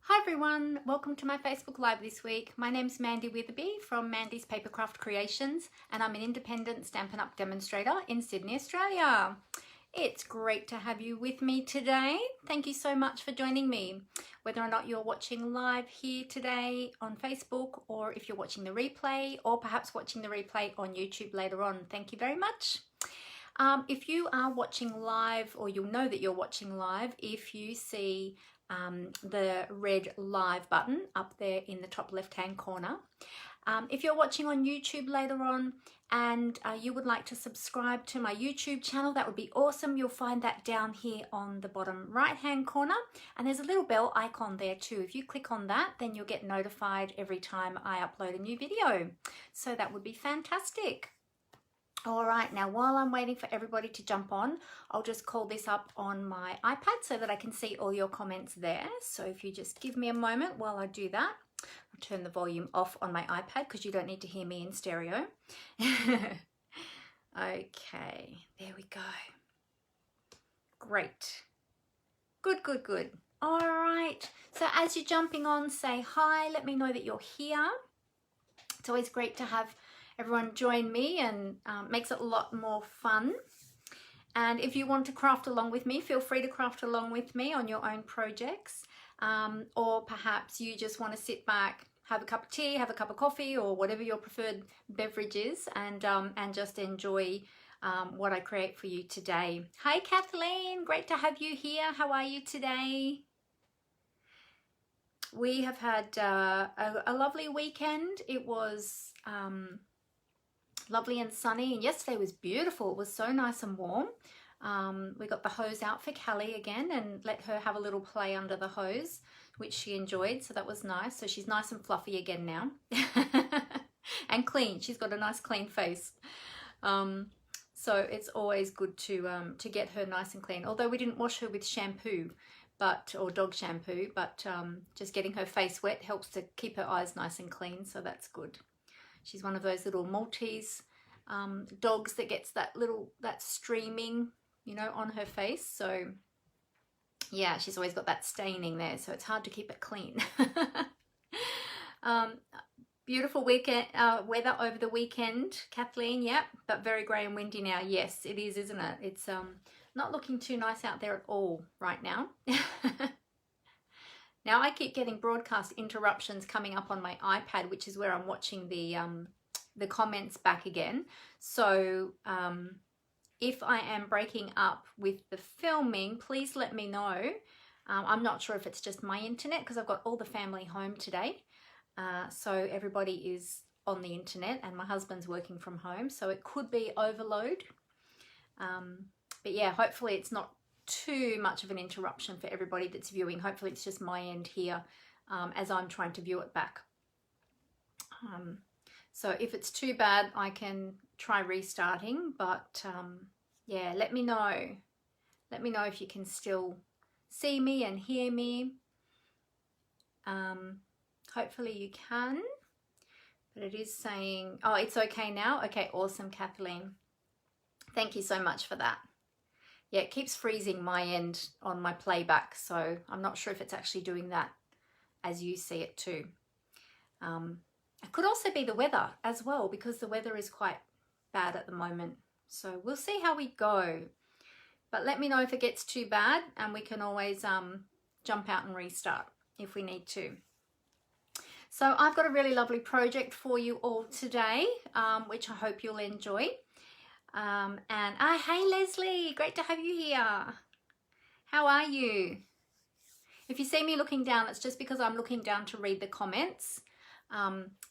Hi everyone, welcome to my Facebook Live this week. My name's Mandy Witherby from Mandy's Papercraft Creations and I'm an independent Stampin' Up demonstrator in Sydney, Australia. It's great to have you with me today. Thank you so much for joining me. Whether or not you're watching live here today on Facebook or if you're watching the replay or perhaps watching the replay on YouTube later on, thank you very much. If you are watching live, or you'll know that you're watching live if you see the red live button up there in the top left hand corner. If you're watching on YouTube later on and you would like to subscribe to my YouTube channel, that would be awesome. You'll find that down here on the bottom right hand corner, and there's a little bell icon there too. If you click on that, then you'll get notified every time I upload a new video, so that would be fantastic. All right, now while I'm waiting for everybody to jump on, I'll just call this up on my iPad so that I can see all your comments there. So if you just give me a moment while I do that, I'll turn the volume off on my iPad because you don't need to hear me in stereo. Okay, there we go. Great. Good, good, good. All right, so as you're jumping on, say hi, let me know that you're here. It's always great to have everyone join me, and makes it a lot more fun. And if you want to craft along with me, feel free to craft along with me on your own projects, or perhaps you just want to sit back, have a cup of tea, have a cup of coffee, or whatever your preferred beverage is, and just enjoy what I create for you today. Hi Kathleen, great to have you here. How are you today? We have had a lovely weekend. It was lovely and sunny, and yesterday was beautiful. It was so nice and warm. We got the hose out for Callie again and let her have a little play under the hose, which she enjoyed, so that was nice. So she's nice and fluffy again now. And clean. She's got a nice clean face. So it's always good to get her nice and clean, although we didn't wash her with shampoo or dog shampoo, but just getting her face wet helps to keep her eyes nice and clean, so that's good. She's one of those little Maltese dogs that gets that streaming, you know, on her face. So yeah, she's always got that staining there, so it's hard to keep it clean. Beautiful weekend weather over the weekend, Kathleen. Yep, but very grey and windy now. Yes, it is, isn't it? It's not looking too nice out there at all right now. Now I keep getting broadcast interruptions coming up on my iPad, which is where I'm watching the comments back again. So if I am breaking up with the filming, please let me know. I'm not sure if it's just my internet because I've got all the family home today. So everybody is on the internet and my husband's working from home. So it could be overload. But yeah, hopefully it's not too much of an interruption for everybody that's viewing. Hopefully it's just my end here as I'm trying to view it back. So if it's too bad, I can try restarting, but yeah, let me know. Let me know if you can still see me and hear me. Hopefully you can, but it is saying, oh, it's okay now. Okay, awesome, Kathleen. Thank you so much for that. Yeah, it keeps freezing my end on my playback, so I'm not sure if it's actually doing that as you see it too. It could also be the weather as well, because the weather is quite bad at the moment. So we'll see how we go. But let me know if it gets too bad, and we can always jump out and restart if we need to. So I've got a really lovely project for you all today, which I hope you'll enjoy. Hey Leslie, great to have you here. How are you? If you see me looking down, it's just because I'm looking down to read the comments.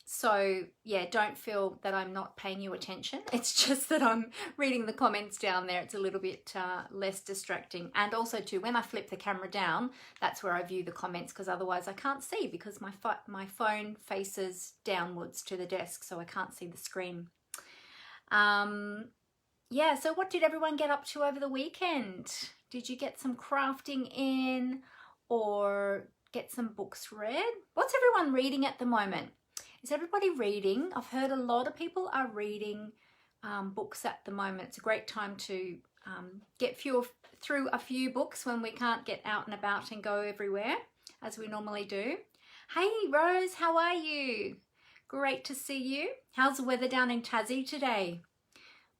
So yeah, don't feel that I'm not paying you attention. It's just that I'm reading the comments down there. It's a little bit less distracting. And also too, when I flip the camera down, that's where I view the comments, because otherwise I can't see, because my phone faces downwards to the desk, so I can't see the screen. Yeah, so what did everyone get up to over the weekend? Did you get some crafting in or get some books read? What's everyone reading at the moment? Is everybody reading? I've heard a lot of people are reading books at the moment. It's a great time to get through a few books when we can't get out and about and go everywhere. as we normally do. Hey Rose, how are you? Great to see you. How's the weather down in Tassie today?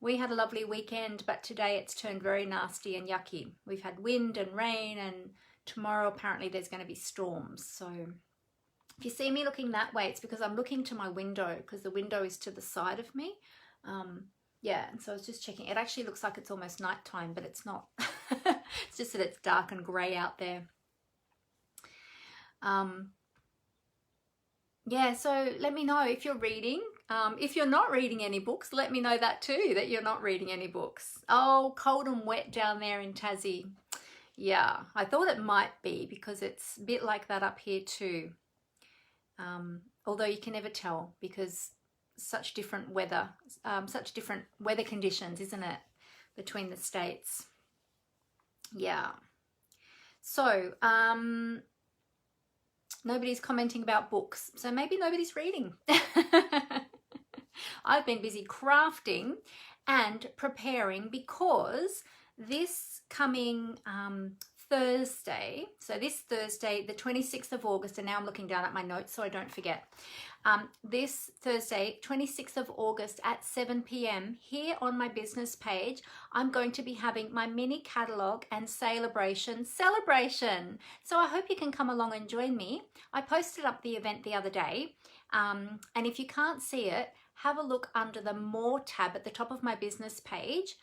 We had a lovely weekend, but today it's turned very nasty and yucky. We've had wind and rain, and tomorrow apparently there's going to be storms. So if you see me looking that way, it's because I'm looking to my window, because the window is to the side of me. Yeah, and so I was just checking. It actually looks like it's almost nighttime, but it's not. It's just that it's dark and grey out there. Yeah, so let me know if you're reading. If you're not reading any books, let me know that too, that you're not reading any books. Oh, cold and wet down there in Tassie. Yeah, I thought it might be because it's a bit like that up here too. Although you can never tell because such different weather conditions, isn't it, between the states? Yeah. So, nobody's commenting about books, so maybe nobody's reading. I've been busy crafting and preparing because this coming Thursday, so this Thursday, the 26th of August, and now I'm looking down at my notes so I don't forget. This Thursday, 26th of August at 7 p.m. here on my business page, I'm going to be having my mini catalogue and celebration. So I hope you can come along and join me. I posted up the event the other day, and if you can't see it, have a look under the More tab at the top of my business page,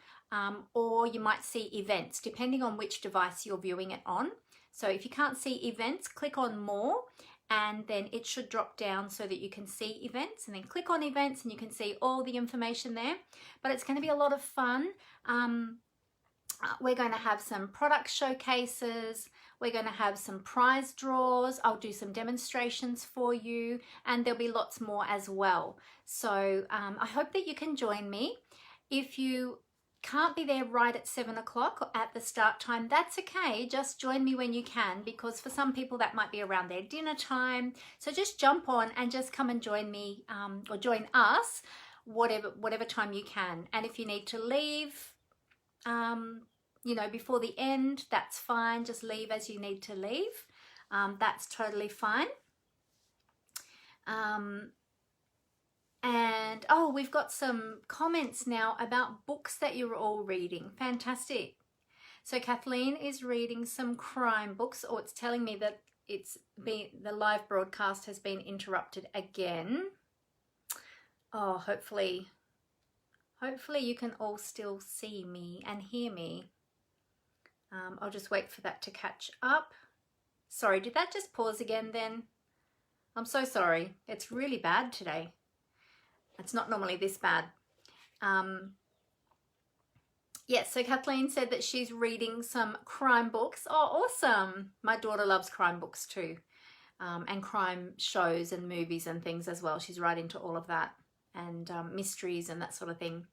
or you might see events, depending on which device you're viewing it on. So if you can't see events, click on More, and then it should drop down so that you can see events, and then click on events and you can see all the information there. But it's going to be a lot of fun. We're going to have some product showcases, we're going to have some prize draws, I'll do some demonstrations for you, and there'll be lots more as well. So I hope that you can join me. If you can't be there right at 7 o'clock at the start time, that's okay. Just join me when you can, because for some people that might be around their dinner time. So just jump on and just come and join me, or join us, whatever time you can. And if you need to leave, you know, before the end, that's fine. Just leave as you need to leave. That's totally fine. And oh, we've got some comments now about books that you're all reading. Fantastic. So Kathleen is reading some crime books, or it's telling me that the live broadcast has been interrupted again. Oh, hopefully you can all still see me and hear me. I'll just wait for that to catch up. Sorry, did that just pause again then? I'm so sorry. It's really bad today. It's not normally this bad. Yes, so Kathleen said that she's reading some crime books. Oh, awesome. My daughter loves crime books too. And crime shows and movies and things as well. She's right into all of that, and mysteries and that sort of thing.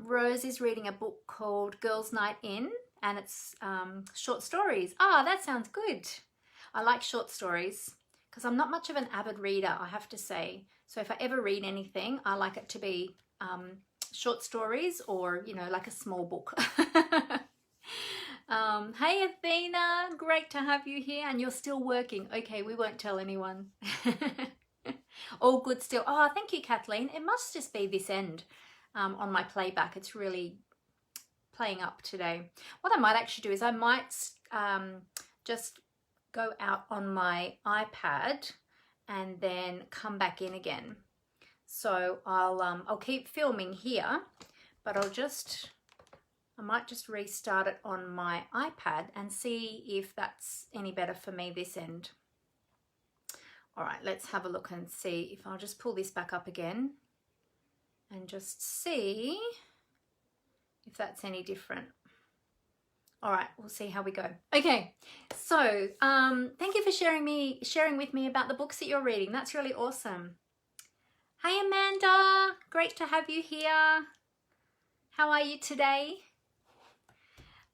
Rose is reading a book called Girls' Night In, and it's short stories. Ah, that sounds good. I like short stories because I'm not much of an avid reader, I have to say. So if I ever read anything, I like it to be short stories, or, you know, like a small book. Hey Athena, great to have you here, and you're still working. Okay, we won't tell anyone. All good still. Oh, thank you, Kathleen. It must just be this end on my playback. It's really playing up today. What I might actually do is I might just go out on my iPad and then come back in again. So I'll keep filming here, but I might just restart it on my iPad and see if that's any better for me this end. All right, let's have a look and see if I'll just pull this back up again and just see if that's any different. All right, we'll see how we go. Okay, so thank you for sharing with me about the books that you're reading. That's really awesome. Hey Amanda, great to have you here. How are you today?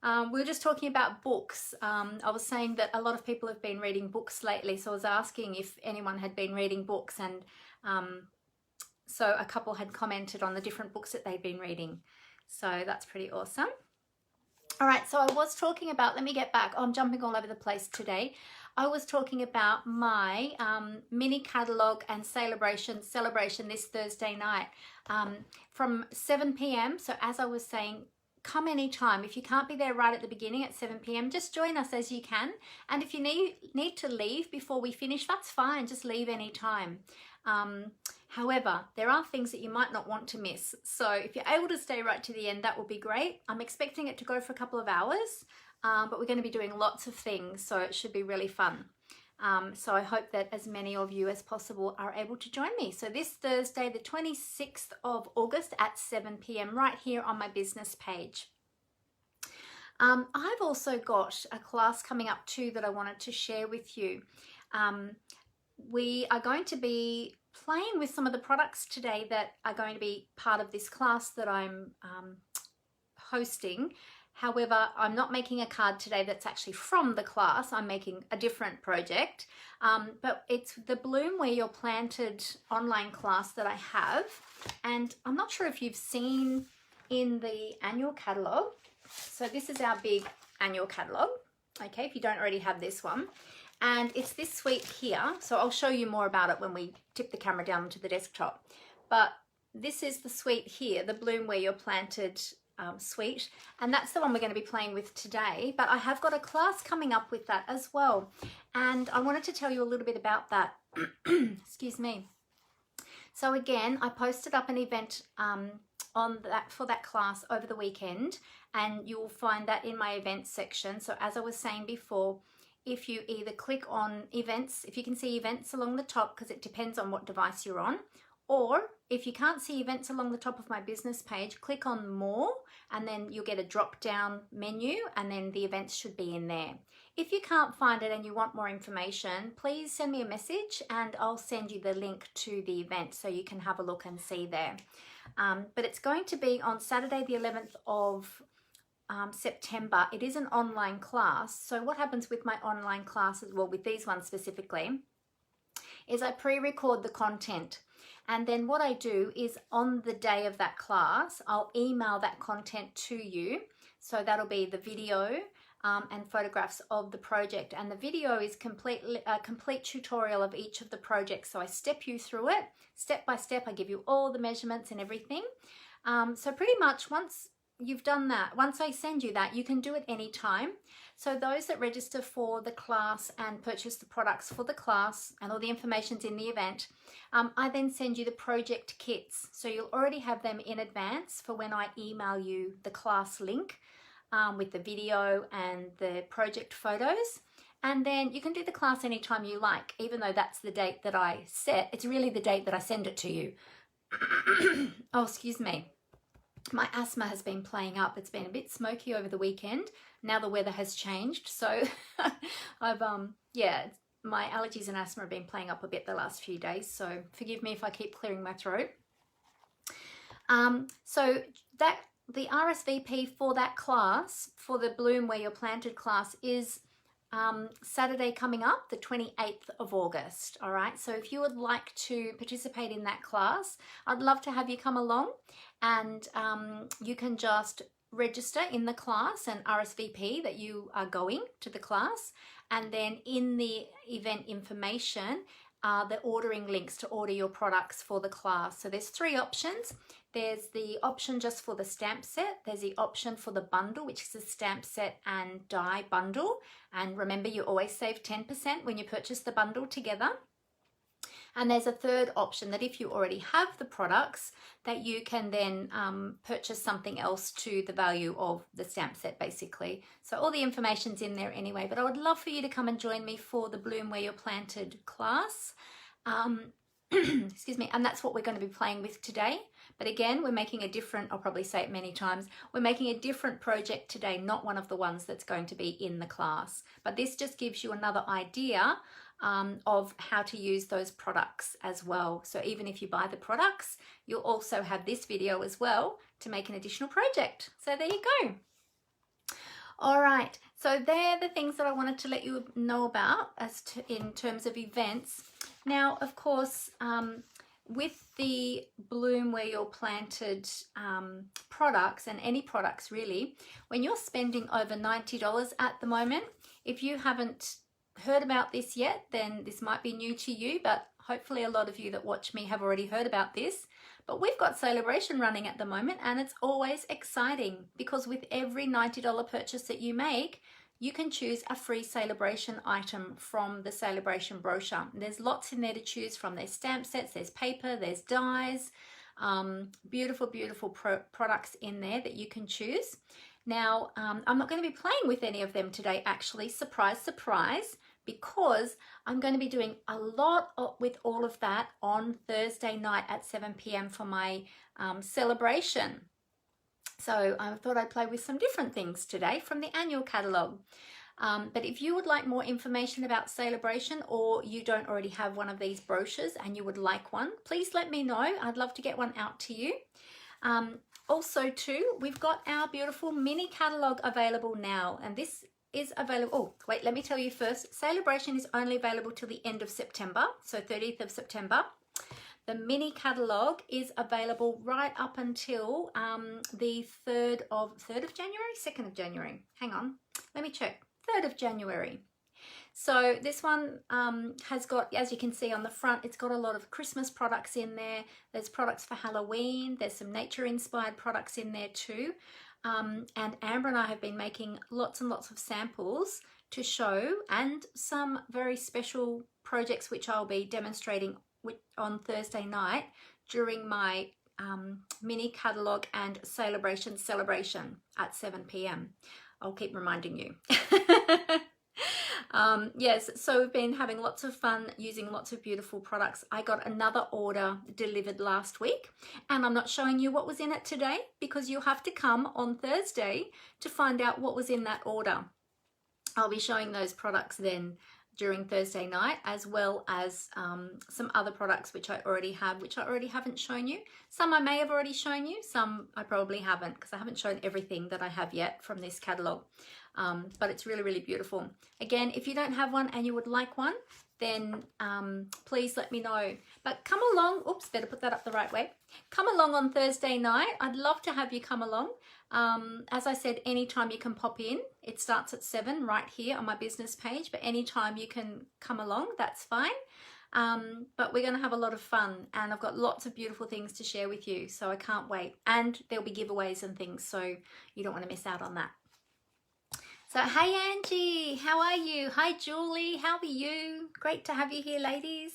We were just talking about books. I was saying that a lot of people have been reading books lately, so I was asking if anyone had been reading books, and so a couple had commented on the different books that they've been reading. So that's pretty awesome. All right, so I was talking about, let me get back. Oh, I'm jumping all over the place today. I was talking about my mini catalogue and celebration this Thursday night from 7 p.m. So as I was saying, come anytime. If you can't be there right at the beginning at 7 p.m, just join us as you can. And if you need to leave before we finish, that's fine. Just leave anytime. However, there are things that you might not want to miss. So if you're able to stay right to the end, that would be great. I'm expecting it to go for a couple of hours, but we're going to be doing lots of things, so it should be really fun. So I hope that as many of you as possible are able to join me. So this Thursday, the 26th of August at 7 p.m, right here on my business page. I've also got a class coming up too that I wanted to share with you. We are going to be playing with some of the products today that are going to be part of this class that I'm hosting. However, I'm not making a card today that's actually from the class. I'm making a different project, but it's the Bloom Where You're Planted online class that I have. And I'm not sure if you've seen in the annual catalogue. So this is our big annual catalogue, okay, if you don't already have this one. And it's this suite here. So I'll show you more about it when we tip the camera down to the desktop. But this is the suite here, the Bloom Where You're Planted suite, and that's the one we're going to be playing with today. But I have got a class coming up with that as well, and I wanted to tell you a little bit about that. Excuse me. So again, I posted up an event for that class over the weekend, and you will find that in my events section. So as I was saying before, if you either click on events, if you can see events along the top, because it depends on what device you're on, or if you can't see events along the top of my business page, click on more, and then you'll get a drop down menu, and then the events should be in there. If you can't find it and you want more information, please send me a message and I'll send you the link to the event so you can have a look and see there. But it's going to be on Saturday the 11th of September. It is an online class. So what happens with my online classes, well, with these ones specifically, is I pre-record the content. And then what I do is on the day of that class, I'll email that content to you. So that'll be the video and photographs of the project. And the video is a complete tutorial of each of the projects. So I step you through it, step by step. I give you all the measurements and everything. So pretty much once you've done that, once I send you that, you can do it anytime. So those that register for the class and purchase the products for the class, and all the information's in the event, I then send you the project kits. So you'll already have them in advance for when I email you the class link with the video and the project photos. And then you can do the class anytime you like, even though that's the date that I set. It's really the date that I send it to you. Oh, excuse me. My asthma has been playing up. It's been a bit smoky over the weekend. Now the weather has changed, so I've yeah, my allergies and asthma have been playing up a bit the last few days, so forgive me if I keep clearing my throat. So that the RSVP for that class, for the Bloom Where You're Planted class, is Saturday coming up, the 28th of August. All right, so if you would like to participate in that class, I'd love to have you come along, and you can just register in the class and RSVP that you are going to the class, and then in the event information are the ordering links to order your products for the class. So there's three options. There's the option just for the stamp set. There's the option for the bundle, which is a stamp set and die bundle. And remember, you always save 10% when you purchase the bundle together. And there's a third option that if you already have the products, that you can then purchase something else to the value of the stamp set, basically. So all the information's in there anyway, but I would love for you to come and join me for the Bloom Where You're Planted class. Excuse me, and that's what we're going to be playing with today. But again, we're making a different, I'll probably say it many times, we're making a different project today, not one of the ones that's going to be in the class. But this just gives you another idea of how to use those products as well. So even if you buy the products, you'll also have this video as well to make an additional project. So there you go. All right, so they're the things that I wanted to let you know about in terms of events. Now, of course, with the Bloom Where You're Planted products, and any products really, when you're spending over $90 at the moment, if you haven't heard about this yet, then this might be new to you, but hopefully a lot of you that watch me have already heard about this. But we've got Celebration running at the moment, and it's always exciting because with every $90 purchase that you make, you can choose a free Celebration item from the Celebration brochure. There's lots in there to choose from. There's stamp sets, there's paper, there's dies, beautiful, beautiful products in there that you can choose. Now, I'm not going to be playing with any of them today, actually. Surprise, surprise, because I'm going to be doing a lot with all of that on Thursday night at 7 p.m. for my celebration. So I thought I'd play with some different things today from the annual catalogue. But if you would like more information about Celebration, or you don't already have one of these brochures and you would like one, please let me know. I'd love to get one out to you. Also too, we've got our beautiful mini catalogue available now, and this is available. Oh, wait, let me tell you first. Celebration is only available till the end of September, so 30th of September. The mini catalogue is available right up until the 3rd of January, 2nd of January. Hang on, let me check. 3rd of January. So this one has got, as you can see on the front, it's got a lot of Christmas products in there. There's products for Halloween. There's some nature-inspired products in there too. And Amber and I have been making lots and lots of samples to show, and some very special projects which I'll be demonstrating on Thursday night during my mini catalogue and celebration at 7 p.m. I'll keep reminding you. Yes, so we've been having lots of fun using lots of beautiful products. I got another order delivered last week, and I'm not showing you what was in it today because you'll have to come on Thursday to find out what was in that order. I'll be showing those products then during Thursday night, as well as some other products which I already have, which I already haven't shown you. Some I may have already shown you, some I probably haven't, because I haven't shown everything that I have yet from this catalogue. But it's really, really beautiful. Again, if you don't have one and you would like one, then please let me know. But come along, oops, better put that up the right way. Come along on Thursday night. I'd love to have you come along. As I said, anytime you can pop in. It starts at 7 right here on my business page, but anytime you can come along, that's fine. But we're going to have a lot of fun, and I've got lots of beautiful things to share with you, so I can't wait. And there'll be giveaways and things, so you don't want to miss out on that. So, hey Angie, how are you? Hi Julie, how are you? Great to have you here, ladies.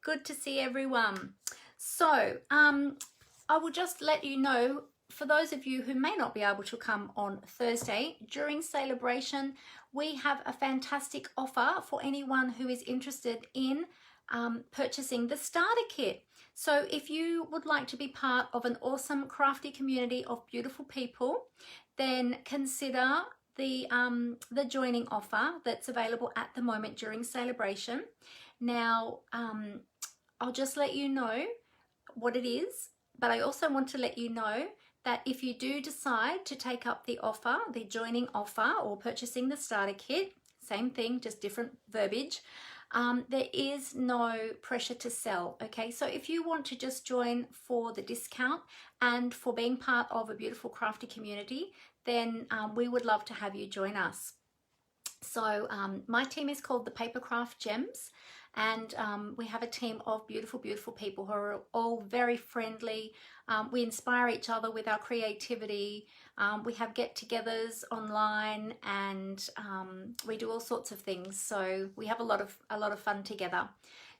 Good to see everyone. So, I will just let you know, for those of you who may not be able to come on Thursday, during Celebration, we have a fantastic offer for anyone who is interested in purchasing the starter kit. So if you would like to be part of an awesome crafty community of beautiful people, then consider the joining offer that's available at the moment during Celebration. Now, I'll just let you know what it is, but I also want to let you know that if you do decide to take up the offer, the joining offer, or purchasing the starter kit, same thing, just different verbiage, there is no pressure to sell, okay? So if you want to just join for the discount and for being part of a beautiful crafty community, then we would love to have you join us. So my team is called the Papercraft Gems, and we have a team of beautiful, beautiful people who are all very friendly. We inspire each other with our creativity. We have get-togethers online, and we do all sorts of things. So we have a lot of fun together.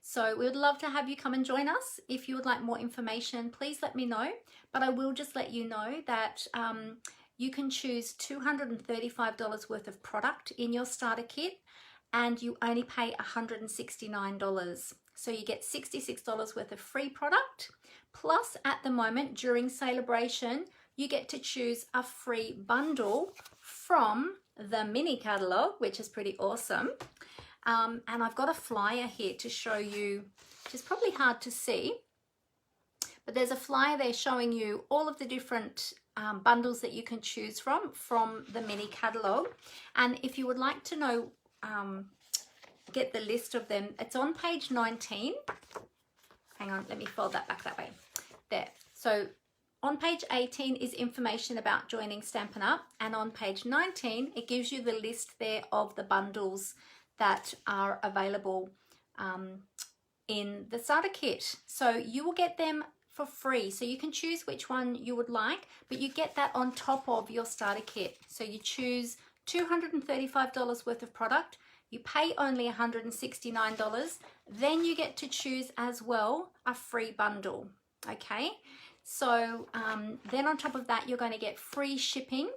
So we would love to have you come and join us. If you would like more information, please let me know. But I will just let you know that you can choose $235 worth of product in your starter kit, and you only pay $169. So you get $66 worth of free product. Plus, at the moment, during Celebration, you get to choose a free bundle from the mini catalogue, which is pretty awesome. And I've got a flyer here to show you, which is probably hard to see, but there's a flyer there showing you all of the different bundles that you can choose from the mini catalogue. And if you would like to know, get the list of them, it's on page 19. Hang on, let me fold that back that way. There. So on page 18 is information about joining Stampin' Up, and on page 19 it gives you the list there of the bundles that are available in the starter kit. So you will get them for free. So you can choose which one you would like, but you get that on top of your starter kit. So you choose $235 worth of product. You pay only $169. Then you get to choose as well a free bundle. Okay. So then on top of that, you're going to get free shipping.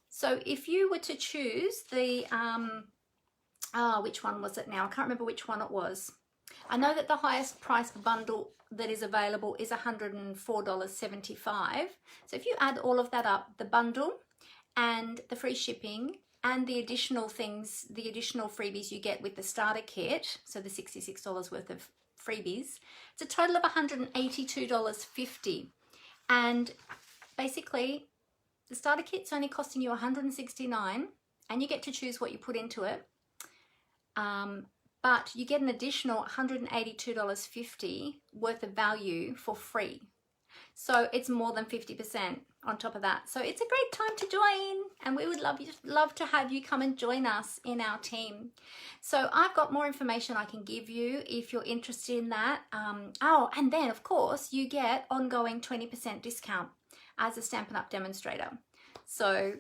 So if you were to choose the, which one was it now? I can't remember which one it was. I know that the highest priced bundle that is available is $104.75. So if you add all of that up, the bundle and the free shipping and the additional things, the additional freebies you get with the starter kit, so the $66 worth of freebies, it's a total of $182.50. And basically, the starter kit's only costing you $169, and you get to choose what you put into it. But you get an additional $182.50 worth of value for free. So it's more than 50% on top of that. So it's a great time to join, and we would love to have you come and join us in our team. So I've got more information I can give you if you're interested in that. Oh, and then of course you get ongoing 20% discount as a Stampin' Up demonstrator. So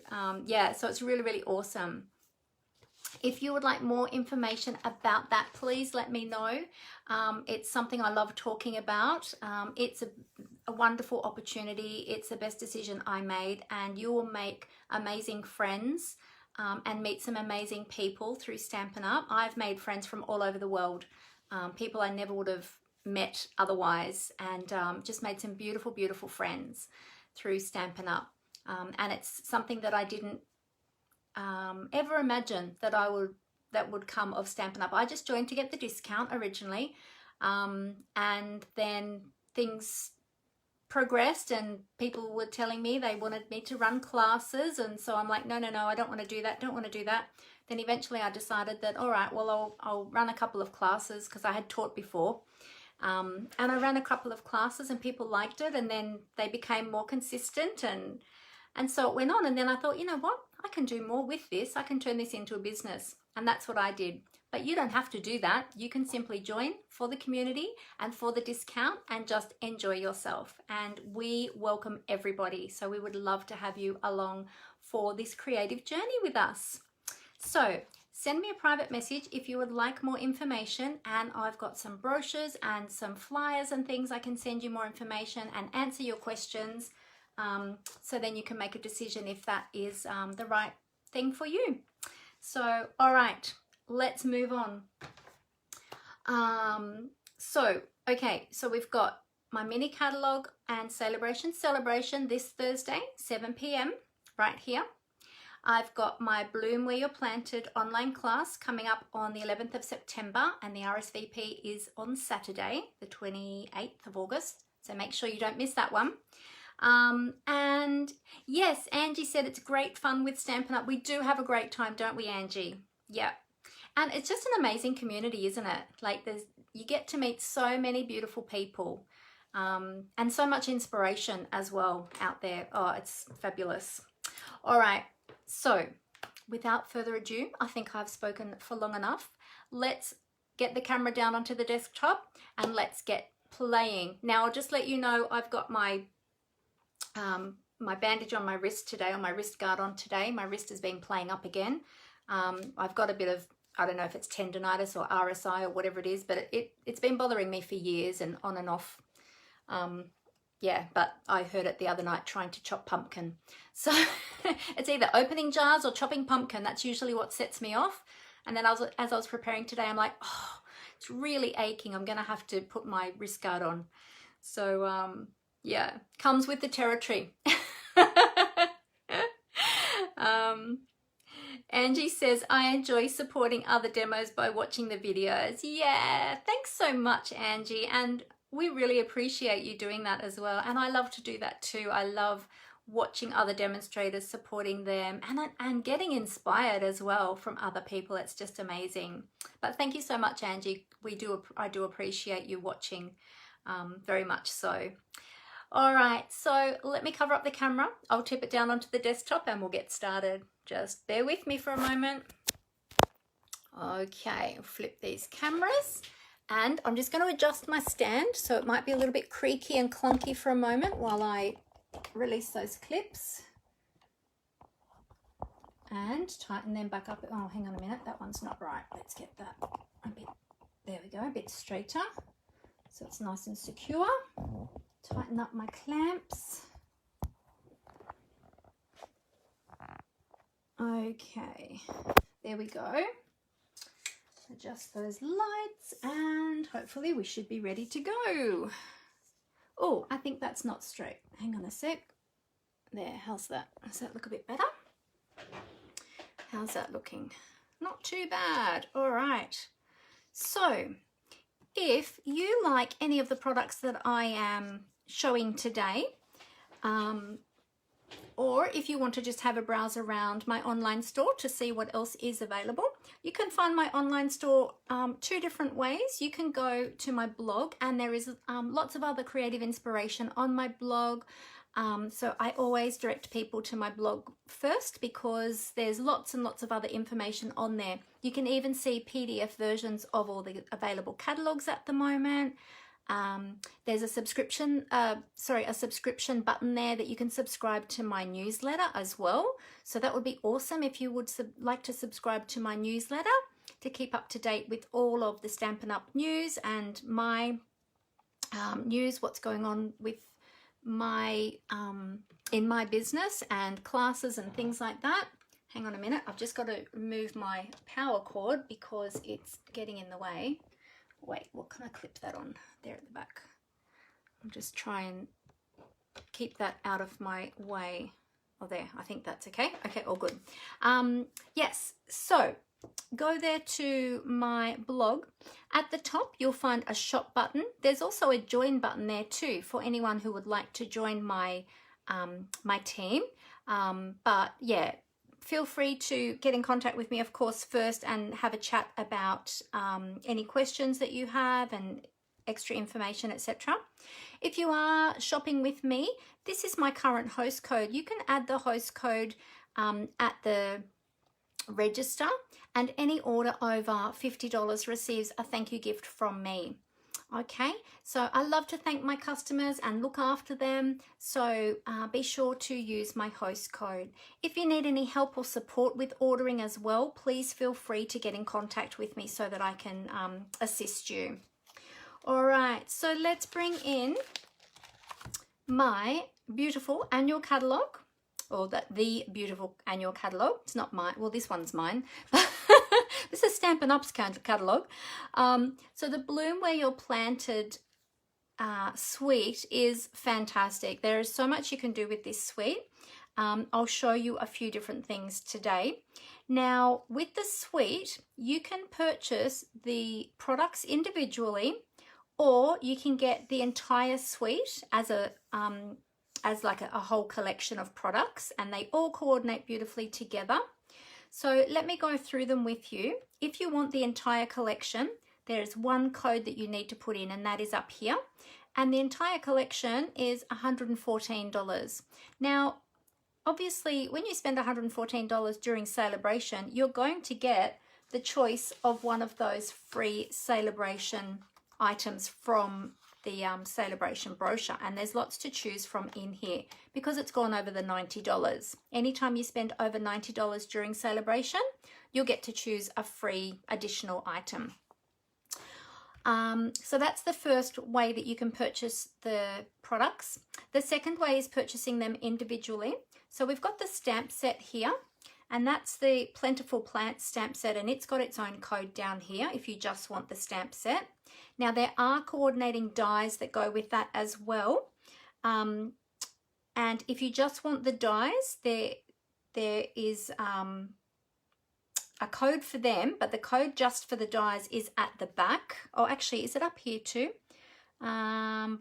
yeah, so it's really, really awesome. If you would like more information about that, please let me know. It's something I love talking about. It's a wonderful opportunity. It's the best decision I made, and you will make amazing friends and meet some amazing people through Stampin' Up. I've made friends from all over the world, people I never would have met otherwise, and just made some beautiful, beautiful friends through Stampin' Up. And it's something that I didn't ever imagine that would come of Stampin' Up. I just joined to get the discount originally, and then things progressed and people were telling me they wanted me to run classes, and so I'm like, no, I don't want to do that, Then eventually I decided that, all right, well, I'll run a couple of classes, because I had taught before, and I ran a couple of classes and people liked it, and then they became more consistent, and so it went on. And then I thought, you know what, I can do more with this. I can turn this into a business. And that's what I did. But you don't have to do that. You can simply join for the community and for the discount and just enjoy yourself. And we welcome everybody. So we would love to have you along for this creative journey with us. So send me a private message if you would like more information. And I've got some brochures and some flyers and things. I can send you more information and answer your questions. So then you can make a decision if that is the right thing for you. So, all right, let's move on. Okay, so we've got my mini catalogue and celebration this Thursday, 7 p.m. right here. I've got my Bloom Where You're Planted online class coming up on the 11th of September, and the RSVP is on Saturday, the 28th of August. So make sure you don't miss that one. And yes, Angie said it's great fun with Stampin' Up. We do have a great time, don't we, Angie? Yeah. And it's just an amazing community, isn't it? Like you get to meet so many beautiful people, and so much inspiration as well out there. Oh, it's fabulous. All right. So without further ado, I think I've spoken for long enough. Let's get the camera down onto the desktop and let's get playing. Now, I'll just let you know I've got my my bandage on my wrist today, on my wrist guard on today. My wrist has been playing up again. I've got a bit of, I don't know if it's tendonitis or RSI or whatever it is, but it's been bothering me for years and on and off. Yeah, but I heard it the other night trying to chop pumpkin. So it's either opening jars or chopping pumpkin. That's usually what sets me off. And then as I was preparing today, I'm like, oh, it's really aching. I'm going to have to put my wrist guard on. So, yeah, comes with the territory. Angie says, I enjoy supporting other demos by watching the videos. Yeah, thanks so much, Angie. And we really appreciate you doing that as well. And I love to do that too. I love watching other demonstrators, supporting them, and getting inspired as well from other people. It's just amazing. But thank you so much, Angie. I do appreciate you watching, very much so. All right, so let me cover up the camera. I'll tip it down onto the desktop and we'll get started. Just bear with me for a moment. Okay, flip these cameras, and I'm just going to adjust my stand so it might be a little bit creaky and clunky for a moment while I release those clips. And tighten them back up. Oh, hang on a minute, that one's not right. Let's get that a bit, there we go, a bit straighter so it's nice and secure. Tighten up my clamps. Okay, there we go. Adjust those lights and hopefully we should be ready to go. Oh, I think that's not straight. Hang on a sec. There, how's that? Does that look a bit better? How's that looking? Not too bad. All right. So if you like any of the products that I am showing today, or if you want to just have a browse around my online store to see what else is available, you can find my online store two different ways. You can go to my blog, and there is lots of other creative inspiration on my blog. So I always direct people to my blog first because there's lots and lots of other information on there. You can even see PDF versions of all the available catalogs at the moment. There's a subscription button there that you can subscribe to my newsletter as well. So that would be awesome if you would like to subscribe to my newsletter to keep up to date with all of the Stampin' Up news and my news, what's going on with my in my business and classes and things like that. Hang on a minute, I've just got to remove my power cord because it's getting in the way. Wait, what can I clip that on there at the back? I'll just try and keep that out of my way. Oh, there, I think that's okay. Okay, all good. Yes, so go there to my blog. At the top, you'll find a shop button. There's also a join button there too for anyone who would like to join my my team. But yeah, feel free to get in contact with me, of course, first and have a chat about any questions that you have and extra information, etc. If you are shopping with me, this is my current host code. You can add the host code at the register, and any order over $50 receives a thank you gift from me. Okay, so I love to thank my customers and look after them, so be sure to use my host code. If you need any help or support with ordering as well, please feel free to get in contact with me so that I can assist you. All right, so let's bring in my beautiful annual catalogue, or the beautiful annual catalogue. It's not mine, well, this one's mine. This is Stampin' Up's catalogue. So the Bloom Where You're Planted suite is fantastic. There is so much you can do with this suite. I'll show you a few different things today. Now, with the suite, you can purchase the products individually, or you can get the entire suite as like a whole collection of products, and they all coordinate beautifully together. So let me go through them with you. If you want the entire collection, there's one code that you need to put in, and that is up here. And the entire collection is $114. Now, obviously, when you spend $114 during Celebration, you're going to get the choice of one of those free Celebration items from the Celebration brochure, and there's lots to choose from in here because it's gone over the $90. Anytime you spend over $90 during Celebration, you'll get to choose a free additional item. So that's the first way that you can purchase the products. The second way is purchasing them individually. So we've got the stamp set here, and that's the Plentiful Plants stamp set, and it's got its own code down here if you just want the stamp set. Now, there are coordinating dies that go with that as well. And if you just want the dies, there is a code for them, but the code just for the dies is at the back. Oh, actually, is it up here too? No,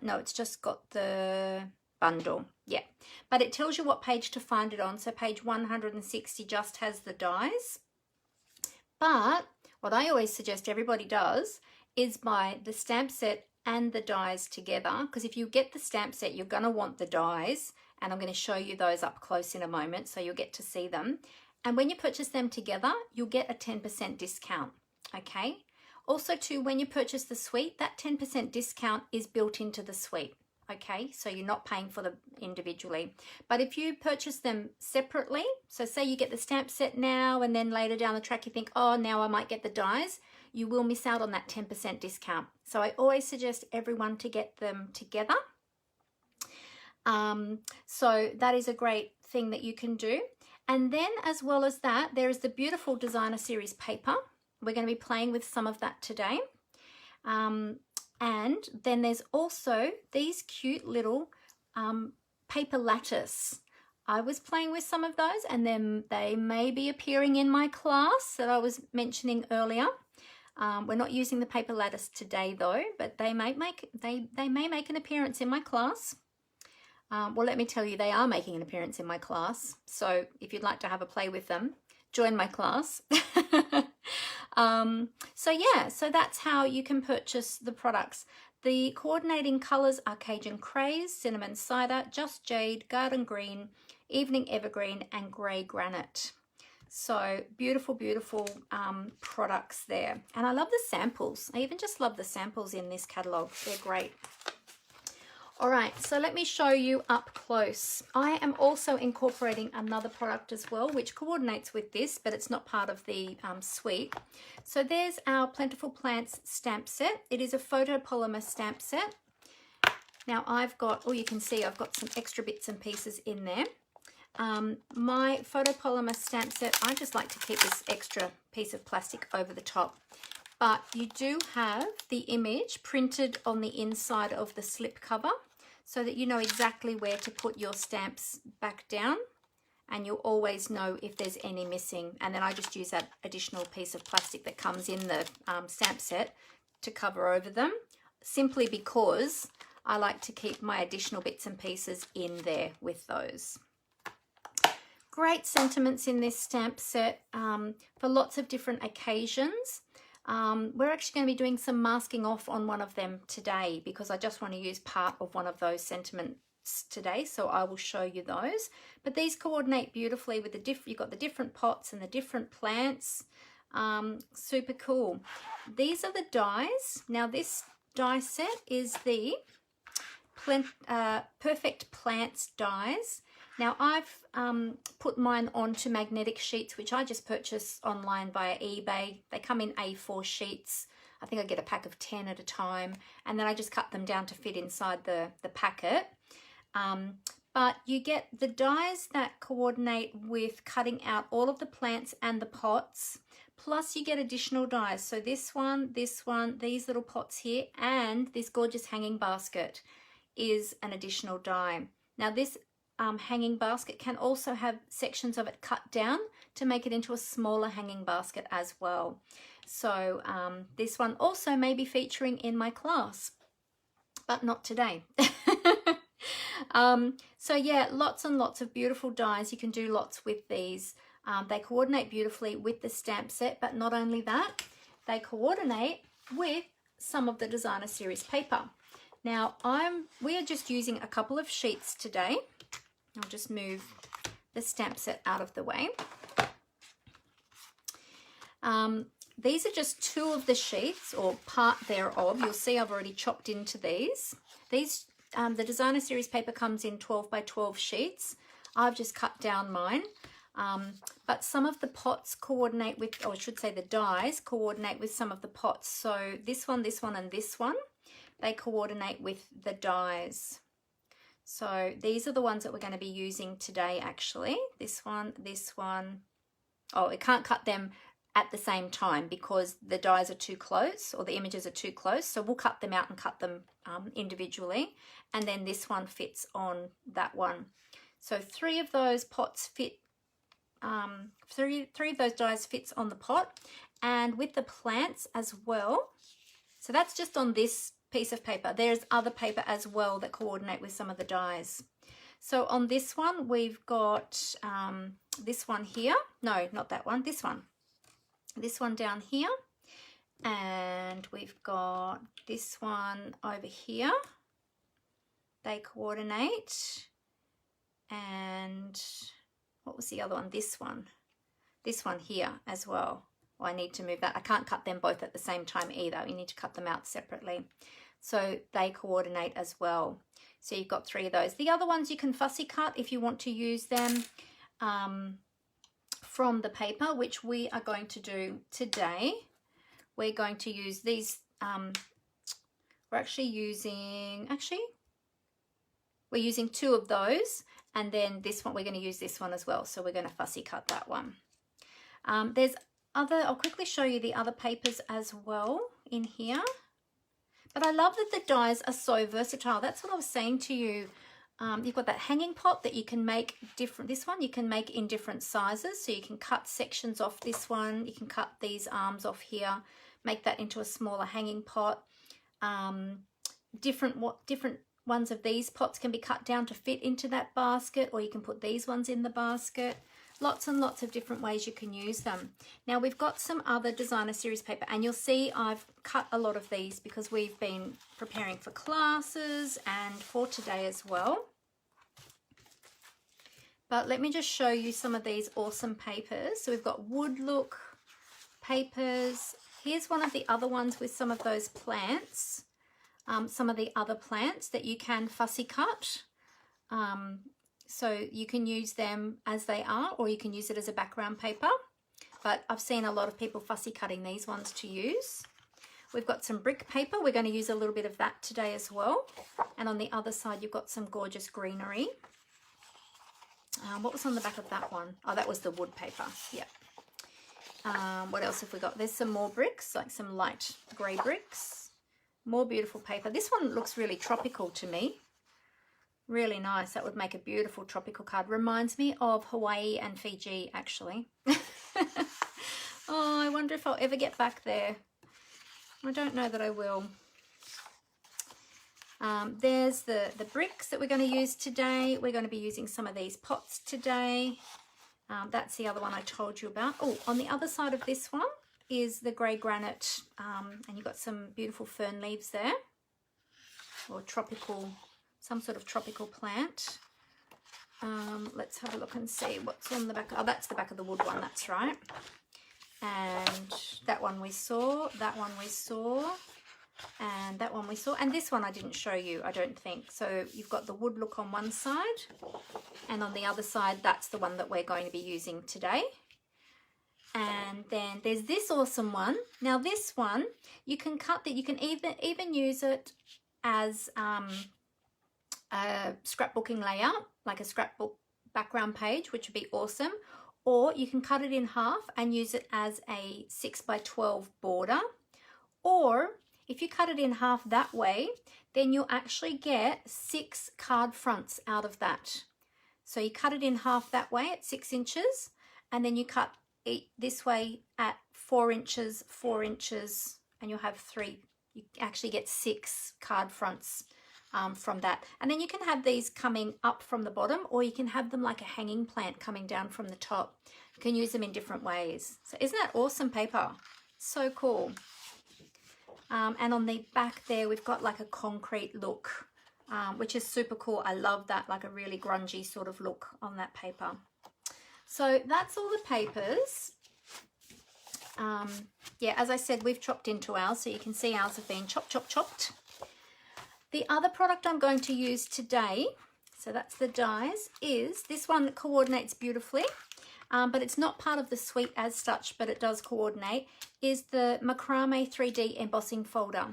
it's just got the bundle. Yeah, but it tells you what page to find it on. So page 160 just has the dies. But what I always suggest everybody does is buy the stamp set and the dies together, because if you get the stamp set, you're going to want the dies, and I'm going to show you those up close in a moment, so you'll get to see them. And when you purchase them together, you'll get a 10% discount, okay? Also too, when you purchase the suite, that 10% discount is built into the suite, okay? So you're not paying for them individually. But if you purchase them separately, so say you get the stamp set now and then later down the track you think, oh, now I might get the dies, you will miss out on that 10% discount. So I always suggest everyone to get them together. So that is a great thing that you can do. And then as well as that, there is the beautiful designer series paper. We're going to be playing with some of that today. And then there's also these cute little paper lattice. I was playing with some of those, and then they may be appearing in my class that I was mentioning earlier. We're not using the paper lattice today though, but they may make an appearance in my class. Well, let me tell you, they are making an appearance in my class. So if you'd like to have a play with them, join my class. So yeah, so that's how you can purchase the products. The coordinating colours are Cajun Craze, Cinnamon Cider, Just Jade, Garden Green, Evening Evergreen, and Grey Granite. So beautiful, beautiful products there. And I love the samples. I even just love the samples in this catalogue. They're great. All right, so let me show you up close. I am also incorporating another product as well, which coordinates with this, but it's not part of the suite. So there's our Plentiful Plants stamp set. It is a photopolymer stamp set. Now I've got, you can see I've got some extra bits and pieces in there. My photopolymer stamp set, I just like to keep this extra piece of plastic over the top. But you do have the image printed on the inside of the slip cover, so that you know exactly where to put your stamps back down, and you'll always know if there's any missing. And then I just use that additional piece of plastic that comes in the stamp set to cover over them, simply because I like to keep my additional bits and pieces in there with those. Great sentiments in this stamp set for lots of different occasions. We're actually going to be doing some masking off on one of them today, because I just want to use part of one of those sentiments today, so I will show you those. But these coordinate beautifully with you've got the different pots and the different plants. Super cool. These are the dies. Now this die set is the Perfect Plants dies. Now I've put mine onto magnetic sheets, which I just purchased online via eBay. They come in A4 sheets. I think I get a pack of 10 at a time, and then I just cut them down to fit inside the packet. But you get the dies that coordinate with cutting out all of the plants and the pots, plus you get additional dies. So this one, these little pots here, and this gorgeous hanging basket is an additional die. Now this hanging basket can also have sections of it cut down to make it into a smaller hanging basket as well. So this one also may be featuring in my class, but not today. So yeah, lots and lots of beautiful dies. You can do lots with these. They coordinate beautifully with the stamp set, but not only that, they coordinate with some of the designer series paper. Now we are just using a couple of sheets today. I'll just move the stamp set out of the way. These are just two of the sheets, or part thereof. You'll see I've already chopped into these. The designer series paper comes in 12 by 12 sheets. I've just cut down mine. But some of the pots coordinate with, or I should say the dies coordinate with some of the pots. So this one, and this one, they coordinate with the dies. So these are the ones that we're going to be using today actually. This one. Oh, I can't cut them at the same time because the dies are too close, or the images are too close. So we'll cut them out and cut them individually. And then this one fits on that one. So three of those pots fit, three of those dies fits on the pot. And with the plants as well. So that's just on this piece of paper. There's other paper as well that coordinate with some of the dies. So on this one, we've got this one here. No, not that one. This one. This one down here. And we've got this one over here. They coordinate. And what was the other one? This one. this one here as well. I need to move that. I can't cut them both at the same time either. You need to cut them out separately. So they coordinate as well. So you've got 3 of those. The other ones you can fussy cut if you want to use them from the paper, which we are going to do today. We're going to use these. We're using 2 of those, and then this one, we're going to use this one as well. So we're going to fussy cut that one. I'll quickly show you the other papers as well in here. But I love that the dies are so versatile. That's what I was saying to you. You've got that hanging pot that you can make different. This one you can make in different sizes. So you can cut sections off this one. You can cut these arms off here, make that into a smaller hanging pot. Different ones of these pots can be cut down to fit into that basket, or you can put these ones in the basket. Lots and lots of different ways you can use them. Now we've got some other designer series paper, and you'll see I've cut a lot of these because we've been preparing for classes and for today as well. But let me just show you some of these awesome papers. So we've got wood look papers. Here's one of the other ones with some of those plants, some of the other plants that you can fussy cut. So you can use them as they are, or you can use it as a background paper. But I've seen a lot of people fussy cutting these ones to use. We've got some brick paper. We're going to use a little bit of that today as well. And on the other side, you've got some gorgeous greenery. What was on the back of that one? Oh, that was the wood paper. Yeah. What else have we got? There's some more bricks, like some light grey bricks. More beautiful paper. This one looks really tropical to me. Really nice. That would make a beautiful tropical card. Reminds me of Hawaii and Fiji, actually. Oh, I wonder if I'll ever get back there. I don't know that I will. There's the bricks that we're going to use today. We're going to be using some of these pots today. That's the other one I told you about. Oh, on the other side of this one is the grey granite, and you've got some beautiful fern leaves there, or tropical, some sort of tropical plant. Let's have a look and see what's on the back. Oh, that's the back of the wood one, that's right. And that one we saw, that one we saw, and that one we saw. And this one I didn't show you, I don't think. So you've got the wood look on one side, and on the other side, that's the one that we're going to be using today. And then there's this awesome one. Now this one, you can cut that, you can even use it as a scrapbooking layout, like a scrapbook background page, which would be awesome. Or you can cut it in half and use it as a 6x12 border. Or if you cut it in half that way, then you'll actually get 6 card fronts out of that. So you cut it in half that way at 6 inches, and then you cut it this way at 4 inches, 4 inches, and you'll have 3. You actually get 6 card fronts from that. And then you can have these coming up from the bottom, or you can have them like a hanging plant coming down from the top. You can use them in different ways. So isn't that awesome paper? So cool. And on the back there, we've got like a concrete look, which is super cool. I love that, like a really grungy sort of look on that paper. So that's all the papers. Yeah, as I said, we've chopped into ours, so you can see ours have been chopped. The other product I'm going to use today, so that's the dies, is this one that coordinates beautifully, but it's not part of the suite as such, but it does coordinate, is the Macrame 3D embossing folder.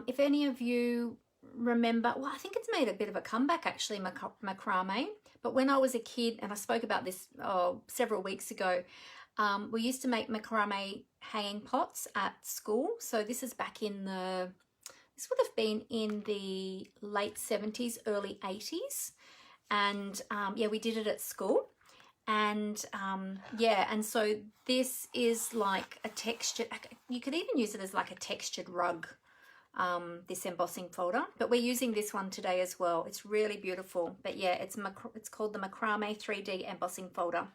If any of you remember, well, I think it's made a bit of a comeback actually, Macrame, but when I was a kid, and I spoke about this several weeks ago, we used to make macrame hanging pots at school. So this is back in the, this would have been in the late 70s, early 80s. And yeah, we did it at school. And yeah, and so this is like a textured, you could even use it as like a textured rug, this embossing folder. But we're using this one today as well. It's really beautiful. But yeah, it's called the Macrame 3D embossing folder.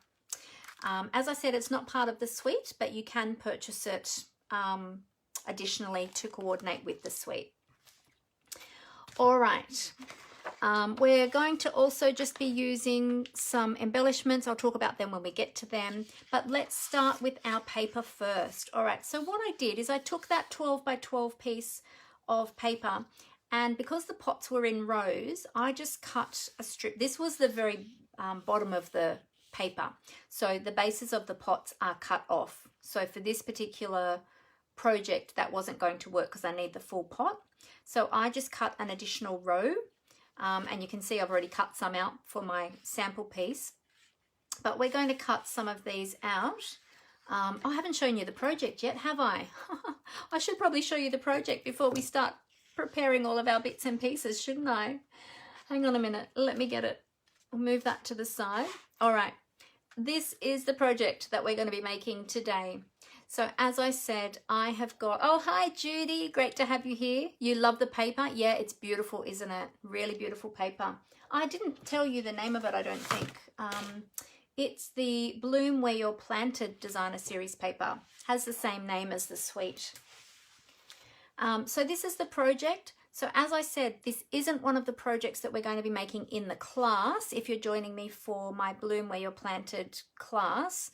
As I said, it's not part of the suite, but you can purchase it additionally to coordinate with the suite. All right, We're going to also just be using some embellishments. I'll talk about them when we get to them, but let's start with our paper first. All right, so what I did is I took that 12 by 12 piece of paper, and because the pots were in rows, I just cut a strip. This was the very bottom of the paper, so the bases of the pots are cut off. So for this particular project, that wasn't going to work because I need the full pot. So I just cut an additional row. And you can see I've already cut some out for my sample piece, but we're going to cut some of these out. I haven't shown you the project yet, have I? I should probably show you the project before we start preparing all of our bits and pieces, shouldn't I? Hang on a minute, let me get it. I'll move that to the side. All right, this is the project that we're going to be making today. So as I said, I have got, oh, hi Judy, great to have you here. You love the paper? Yeah, it's beautiful, isn't it? Really beautiful paper. I didn't tell you the name of it, I don't think. It's the Bloom Where You're Planted Designer Series paper. Has the same name as the suite. So this is the project. So as I said, this isn't one of the projects that we're going to be making in the class. If you're joining me for my Bloom Where You're Planted class,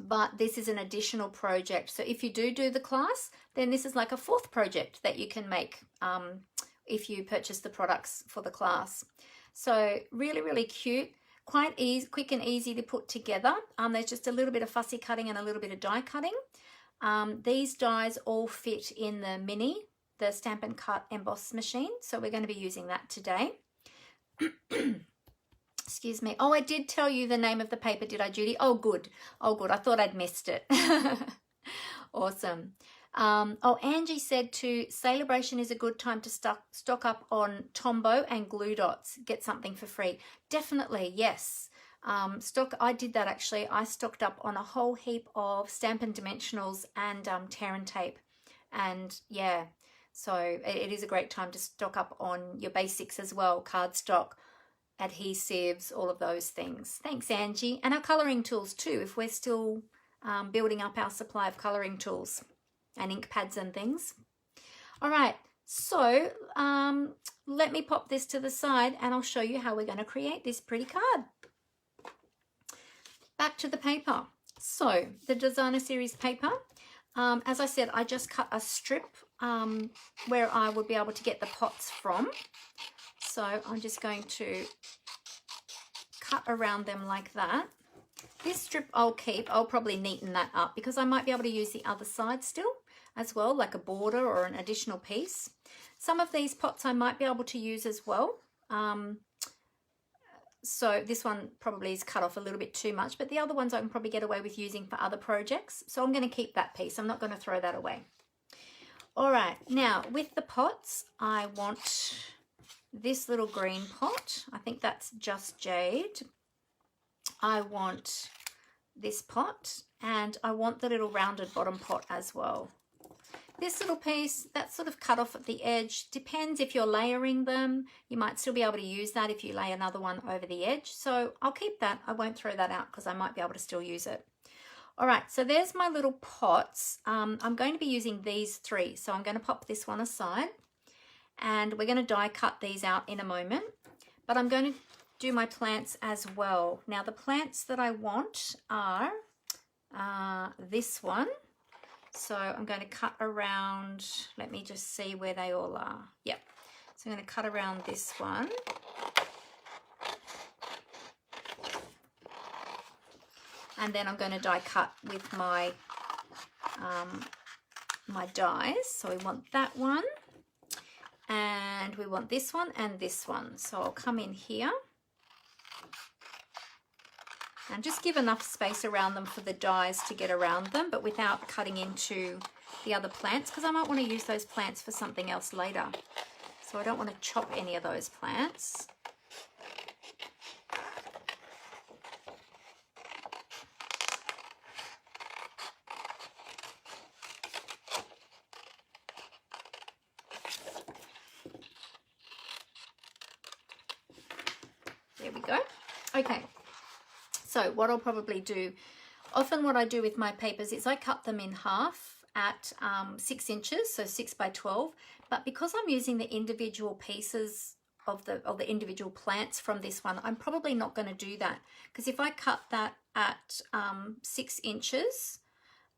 but this is an additional project. So if you do the class, then this is like a fourth project that you can make if you purchase the products for the class. So really, really cute, quite easy, quick and easy to put together. There's just a little bit of fussy cutting and a little bit of die cutting. These dies all fit in the mini, the Stampin' Cut emboss machine. So we're going to be using that today. Excuse me. Oh, I did tell you the name of the paper, did I, Judy? Oh, good. Oh, good. I thought I'd missed it. Awesome. Oh, Angie said too, Celebration is a good time to stock up on Tombow and glue dots. Get something for free. Definitely, yes. I did that actually. I stocked up on a whole heap of Stampin' Dimensionals and tear and tape. And yeah, so it is a great time to stock up on your basics as well. Cardstock, adhesives, all of those things. Thanks, Angie. And our colouring tools too, if we're still building up our supply of colouring tools and ink pads and things. All right, so let me pop this to the side and I'll show you how we're going to create this pretty card. Back to the paper. So the Designer Series paper, as I said, I just cut a strip where I would be able to get the pots from. So I'm just going to cut around them like that. This strip I'll keep. I'll probably neaten that up because I might be able to use the other side still as well, like a border or an additional piece. Some of these pots I might be able to use as well. So this one probably is cut off a little bit too much, but the other ones I can probably get away with using for other projects. So I'm going to keep that piece. I'm not going to throw that away. All right, now with the pots, I want this little green pot. I think that's Just Jade. I want this pot and I want the little rounded bottom pot as well. This little piece, that's sort of cut off at the edge. Depends if you're layering them. You might still be able to use that if you lay another one over the edge. So I'll keep that. I won't throw that out because I might be able to still use it. All right, so there's my little pots. I'm going to be using these three. So I'm going to pop this one aside and we're going to die cut these out in a moment. But I'm going to do my plants as well. Now the plants that I want are this one. So I'm going to cut around, let me just see where they all are. Yep. So I'm going to cut around this one. And then I'm going to die cut with my my dies. So we want that one. And we want this one and this one. So I'll come in here. And just give enough space around them for the dies to get around them, but without cutting into the other plants, because I might want to use those plants for something else later. So I don't want to chop any of those plants. There we go. Okay. So what I'll probably do, often what I do with my papers is I cut them in half at 6 inches, so 6 by 12. But because I'm using the individual pieces of the individual plants from this one, I'm probably not going to do that, because if I cut that at 6 inches,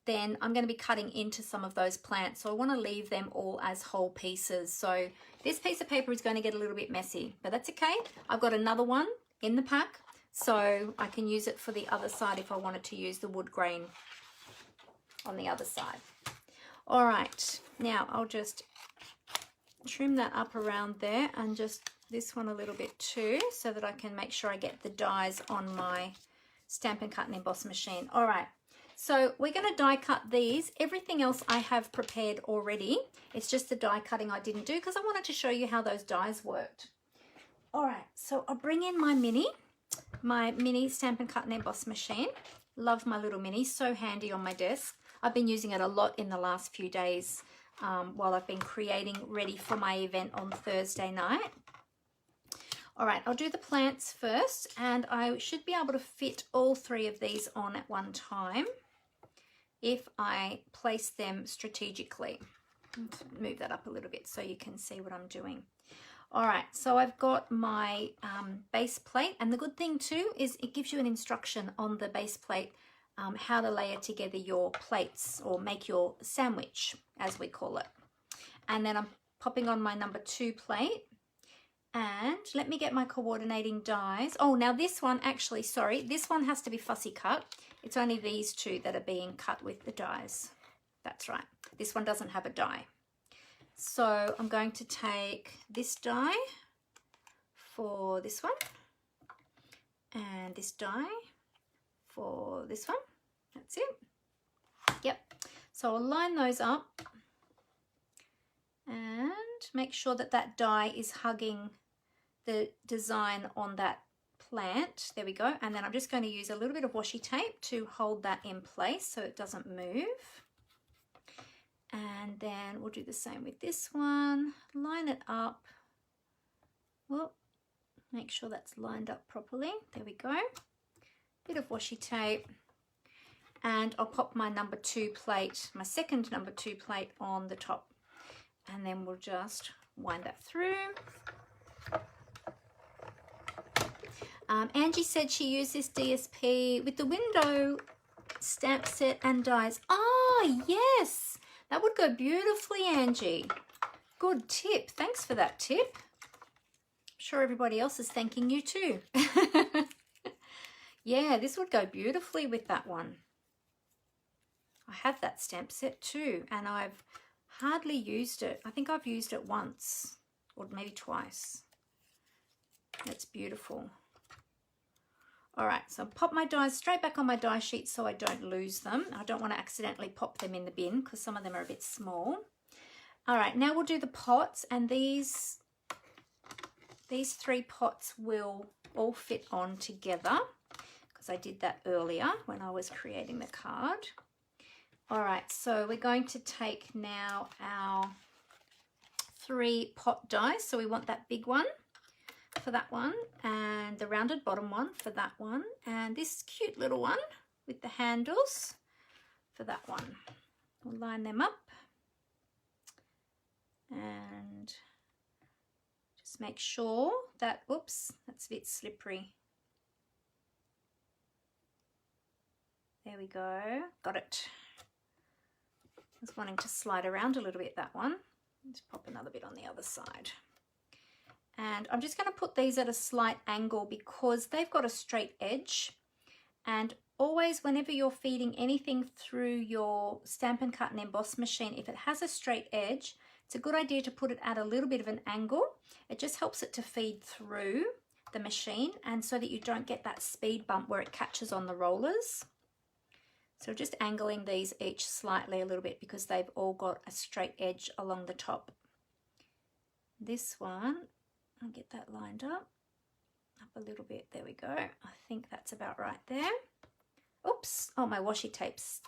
then I'm going to be cutting into some of those plants. So I want to leave them all as whole pieces. So this piece of paper is going to get a little bit messy, but that's okay. I've got another one in the pack, so I can use it for the other side if I wanted to use the wood grain on the other side. All right, now I'll just trim that up around there, and just this one a little bit too, so that I can make sure I get the dies on my Stampin' Cut and Emboss machine. All right, so we're going to die cut these. Everything else I have prepared already. It's just the die cutting I didn't do because I wanted to show you how those dies worked. All right, so I'll bring in my mini Stampin' Cut and Emboss machine. Love my little mini, so handy on my desk. I've been using it a lot in the last few days while I've been creating ready for my event on Thursday night. All right, I'll do the plants first, and I should be able to fit all 3 of these on at one time if I place them strategically. Let's move that up a little bit so you can see what I'm doing. All right, so I've got my base plate, and the good thing too is it gives you an instruction on the base plate how to layer together your plates, or make your sandwich, as we call it. And then I'm popping on my number 2 plate, and let me get my coordinating dies. Oh, now this one, actually, sorry, this one has to be fussy cut. It's only these 2 that are being cut with the dies. That's right, this one doesn't have a die. So I'm going to take this die for this one, and this die for this one. That's it. Yep. So I'll line those up and make sure that that die is hugging the design on that plant. There we go. And then I'm just going to use a little bit of washi tape to hold that in place so it doesn't move. And then we'll do the same with this one. Line it up. Well, make sure that's lined up properly. There we go. Bit of washi tape. And I'll pop my number 2 plate, my second number 2 plate on the top. And then we'll just wind that through. Angie said she used this DSP with the window stamp set and dies. Ah, yes, that would go beautifully, Angie. Good tip. Thanks for that tip. I'm sure everybody else is thanking you too. Yeah, this would go beautifully with that one. I have that stamp set too, and I've hardly used it. I think I've used it once or maybe twice. It's beautiful. All right, so pop my dies straight back on my die sheet so I don't lose them. I don't want to accidentally pop them in the bin because some of them are a bit small. All right, now we'll do the pots, and these 3 pots will all fit on together because I did that earlier when I was creating the card. All right, so we're going to take now our 3 pot dies. So we want that big one for that one, and the rounded bottom one for that one, and this cute little one with the handles for that one. We'll line them up and just make sure that, oops, that's a bit slippery. There we go, got it. I was wanting to slide around a little bit, that one. Let's pop another bit on the other side. And I'm just going to put these at a slight angle because they've got a straight edge. And always, whenever you're feeding anything through your Stampin' Cut and Emboss machine, if it has a straight edge, it's a good idea to put it at a little bit of an angle. It just helps it to feed through the machine, and so that you don't get that speed bump where it catches on the rollers. So just angling these each slightly a little bit because they've all got a straight edge along the top. This one, I'll get that lined up a little bit. There we go. I think that's about right there. Oops. Oh, my washi tape's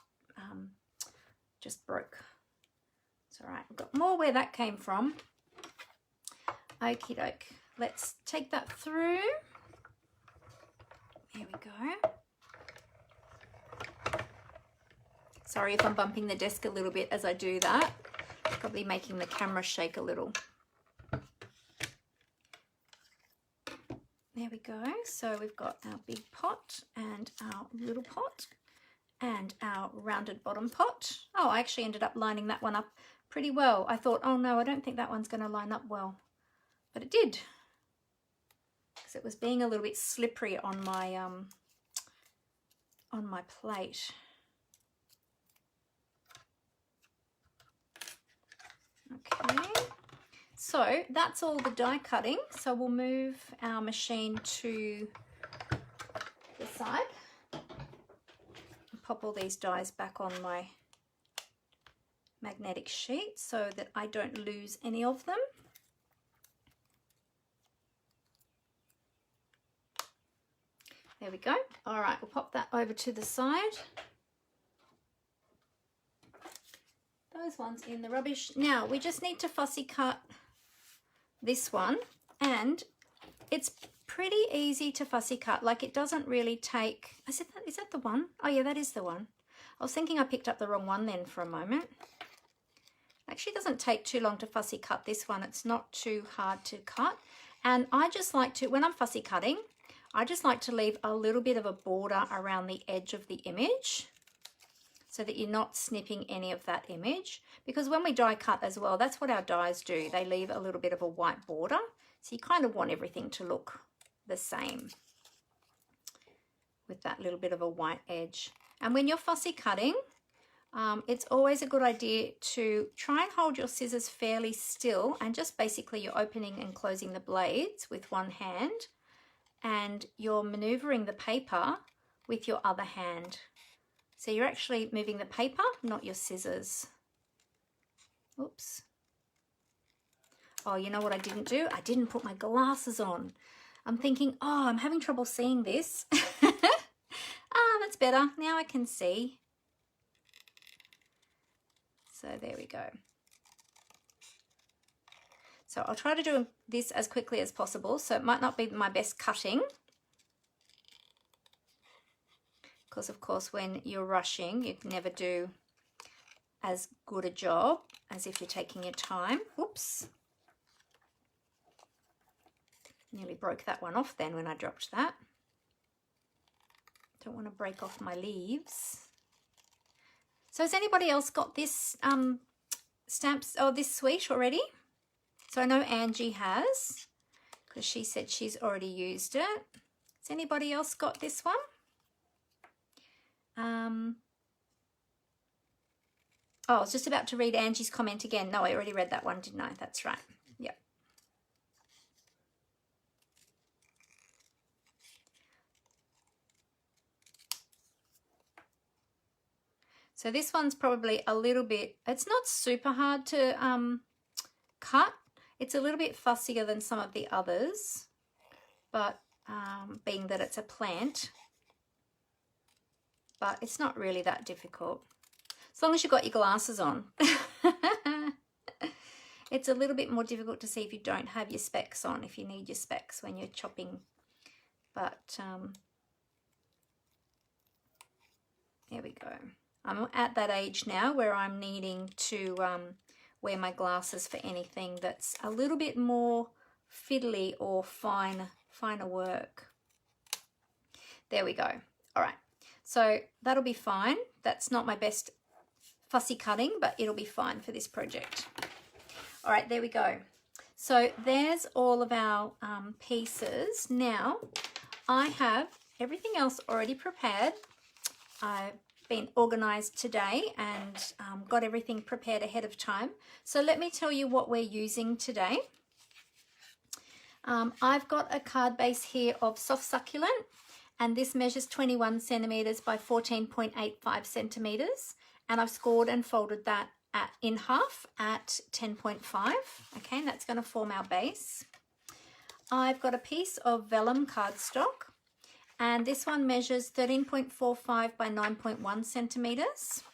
just broke. It's all right. I've got more where that came from. Okie doke. Let's take that through. There we go. Sorry if I'm bumping the desk a little bit as I do that. Probably making the camera shake a little. There we go. So we've got our big pot and our little pot and our rounded bottom pot. Oh, I actually ended up lining that one up pretty well. I thought, oh no, I don't think that one's going to line up well. But it did. Because it was being a little bit slippery on my plate. Okay. So that's all the die cutting. So we'll move our machine to the side. Pop all these dies back on my magnetic sheet so that I don't lose any of them. There we go. All right, we'll pop that over to the side. Those ones in the rubbish. Now we just need to fussy cut this one, and it's pretty easy to fussy cut. Like, it doesn't really take, is that the one? Oh yeah, that is the one. I was thinking I picked up the wrong one then for a moment. Actually, it doesn't take too long to fussy cut this one. It's not too hard to cut. And I just like to, when I'm fussy cutting, I just like to leave a little bit of a border around the edge of the image so that you're not snipping any of that image. Because when we die cut as well, that's what our dies do. They leave a little bit of a white border. So you kind of want everything to look the same with that little bit of a white edge. And when you're fussy cutting, it's always a good idea to try and hold your scissors fairly still, and just basically you're opening and closing the blades with one hand, and you're maneuvering the paper with your other hand. So you're actually moving the paper, not your scissors. Oops. Oh, you know what I didn't do? I didn't put my glasses on. I'm thinking, oh, I'm having trouble seeing this. Ah, that's better. Now I can see. So there we go. So I'll try to do this as quickly as possible. So it might not be my best cutting, because of course when you're rushing, you can never do as good a job as if you're taking your time. Whoops. Nearly broke that one off then when I dropped that. Don't want to break off my leaves. So has anybody else got this stamps or this suite already? So I know Angie has, because she said she's already used it. Has anybody else got this one? Oh, I was just about to read Angie's comment again. No, I already read that one, didn't I? That's right. Yep. So this one's probably a little bit, it's not super hard to cut. It's a little bit fussier than some of the others, but being that it's a plant, but it's not really that difficult. As long as you've got your glasses on. It's a little bit more difficult to see if you don't have your specs on, if you need your specs when you're chopping. But there we go. I'm at that age now where I'm needing to wear my glasses for anything that's a little bit more fiddly or finer work. There we go. All right. So that'll be fine. That's not my best fussy cutting, but it'll be fine for this project. All right, there we go. So there's all of our pieces. Now I have everything else already prepared. I've been organized today and got everything prepared ahead of time. So let me tell you what we're using today. I've got a card base here of soft succulent, and this measures 21 centimeters by 14.85 centimeters, and I've scored and folded that in half at 10.5. Okay, and that's going to form our base. I've got a piece of vellum cardstock, and this one measures 13.45 by 9.1 centimeters.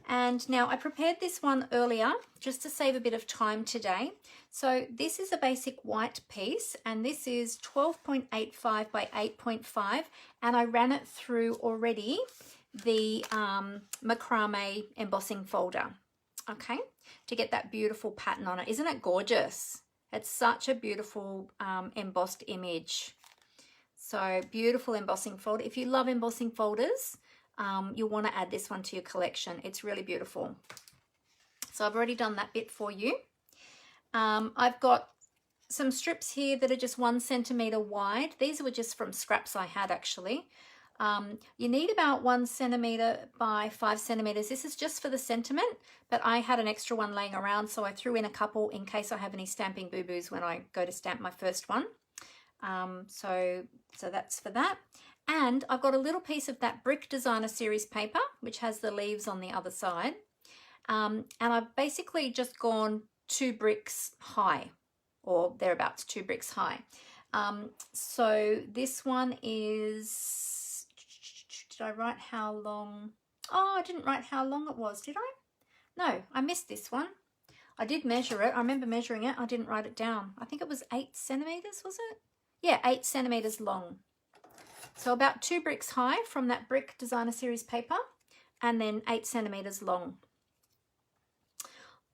And now I prepared this one earlier just to save a bit of time today. So this is a basic white piece, and this is 12.85 by 8.5, and I ran it through already the Macrame embossing folder, okay, to get that beautiful pattern on it. Isn't it gorgeous? It's such a beautiful embossed image. So beautiful embossing folder. If you love embossing folders, you'll want to add this one to your collection. It's really beautiful. So I've already done that bit for you. I've got some strips here that are just 1 centimeter wide. These were just from scraps I had actually. You need about 1 centimeter by 5 centimeters. This is just for the sentiment, but I had an extra one laying around, so I threw in a couple in case I have any stamping boo-boos when I go to stamp my first one. So that's for that. And I've got a little piece of that Brick Designer Series paper, which has the leaves on the other side. And I've basically just gone 2 bricks high, or thereabouts 2 bricks high. So this one is, did I write how long? Oh, I didn't write how long it was, did I? No, I missed this one. I did measure it. I remember measuring it. I didn't write it down. I think it was 8 centimeters, was it? Yeah, 8 centimeters long. So about 2 bricks high from that Brick Designer Series paper, and then 8 centimeters long.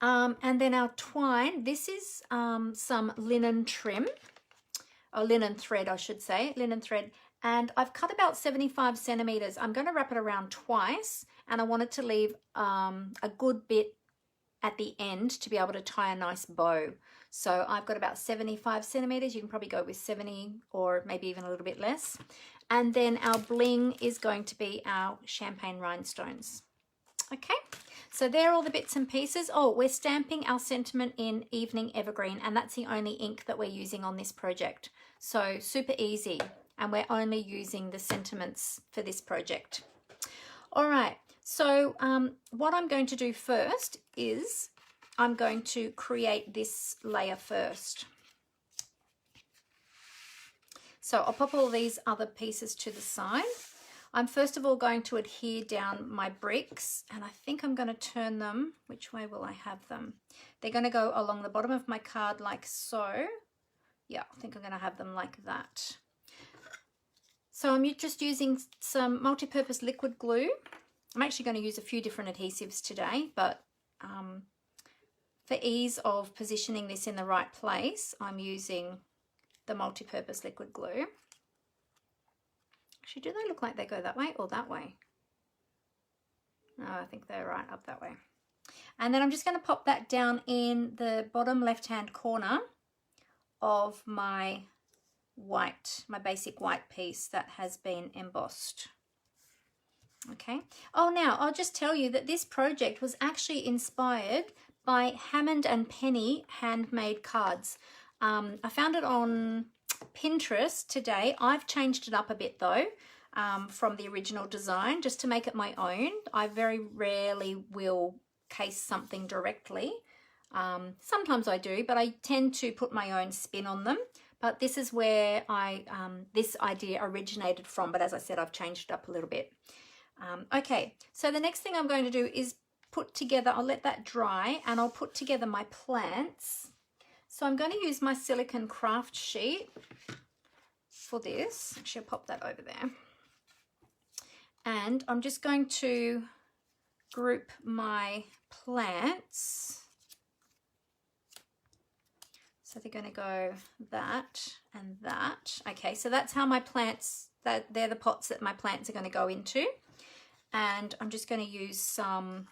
And then our twine, this is some linen trim, or linen thread, I should say, linen thread. And I've cut about 75 centimeters. I'm going to wrap it around twice, and I wanted to leave a good bit at the end to be able to tie a nice bow. So I've got about 75 centimeters. You can probably go with 70 or maybe even a little bit less. And then our bling is going to be our champagne rhinestones. Okay, so they're all the bits and pieces. Oh, we're stamping our sentiment in Evening Evergreen, and that's the only ink that we're using on this project. So super easy, and we're only using the sentiments for this project. All right, so what I'm going to do first is I'm going to create this layer first. So I'll pop all these other pieces to the side. I'm first of all going to adhere down my bricks, and I think I'm going to turn them. Which way will I have them? They're going to go along the bottom of my card like so. Yeah, I think I'm going to have them like that. So I'm just using some multi-purpose liquid glue. I'm actually going to use a few different adhesives today, but for ease of positioning this in the right place, I'm using the multi-purpose liquid glue. Actually, do they look like they go that way or that way? No, I think they're right up that way. And then I'm just going to pop that down in the bottom left-hand corner of my white, my basic white piece that has been embossed. Okay. Oh, now I'll just tell you that this project was actually inspired by Hammond and Penny handmade cards. I found it on Pinterest today. I've changed it up a bit though from the original design just to make it my own. I very rarely will case something directly. Sometimes I do, but I tend to put my own spin on them. But this is where this idea originated from, but as I said, I've changed it up a little bit. Okay, so the next thing I'm going to do is put together, I'll let that dry, and I'll put together my plants. So I'm going to use my silicone craft sheet for this. Actually, I'll pop that over there. And I'm just going to group my plants. So they're going to go that and that. Okay, so that's how my plants, they're the pots that my plants are going to go into. And I'm just going to use some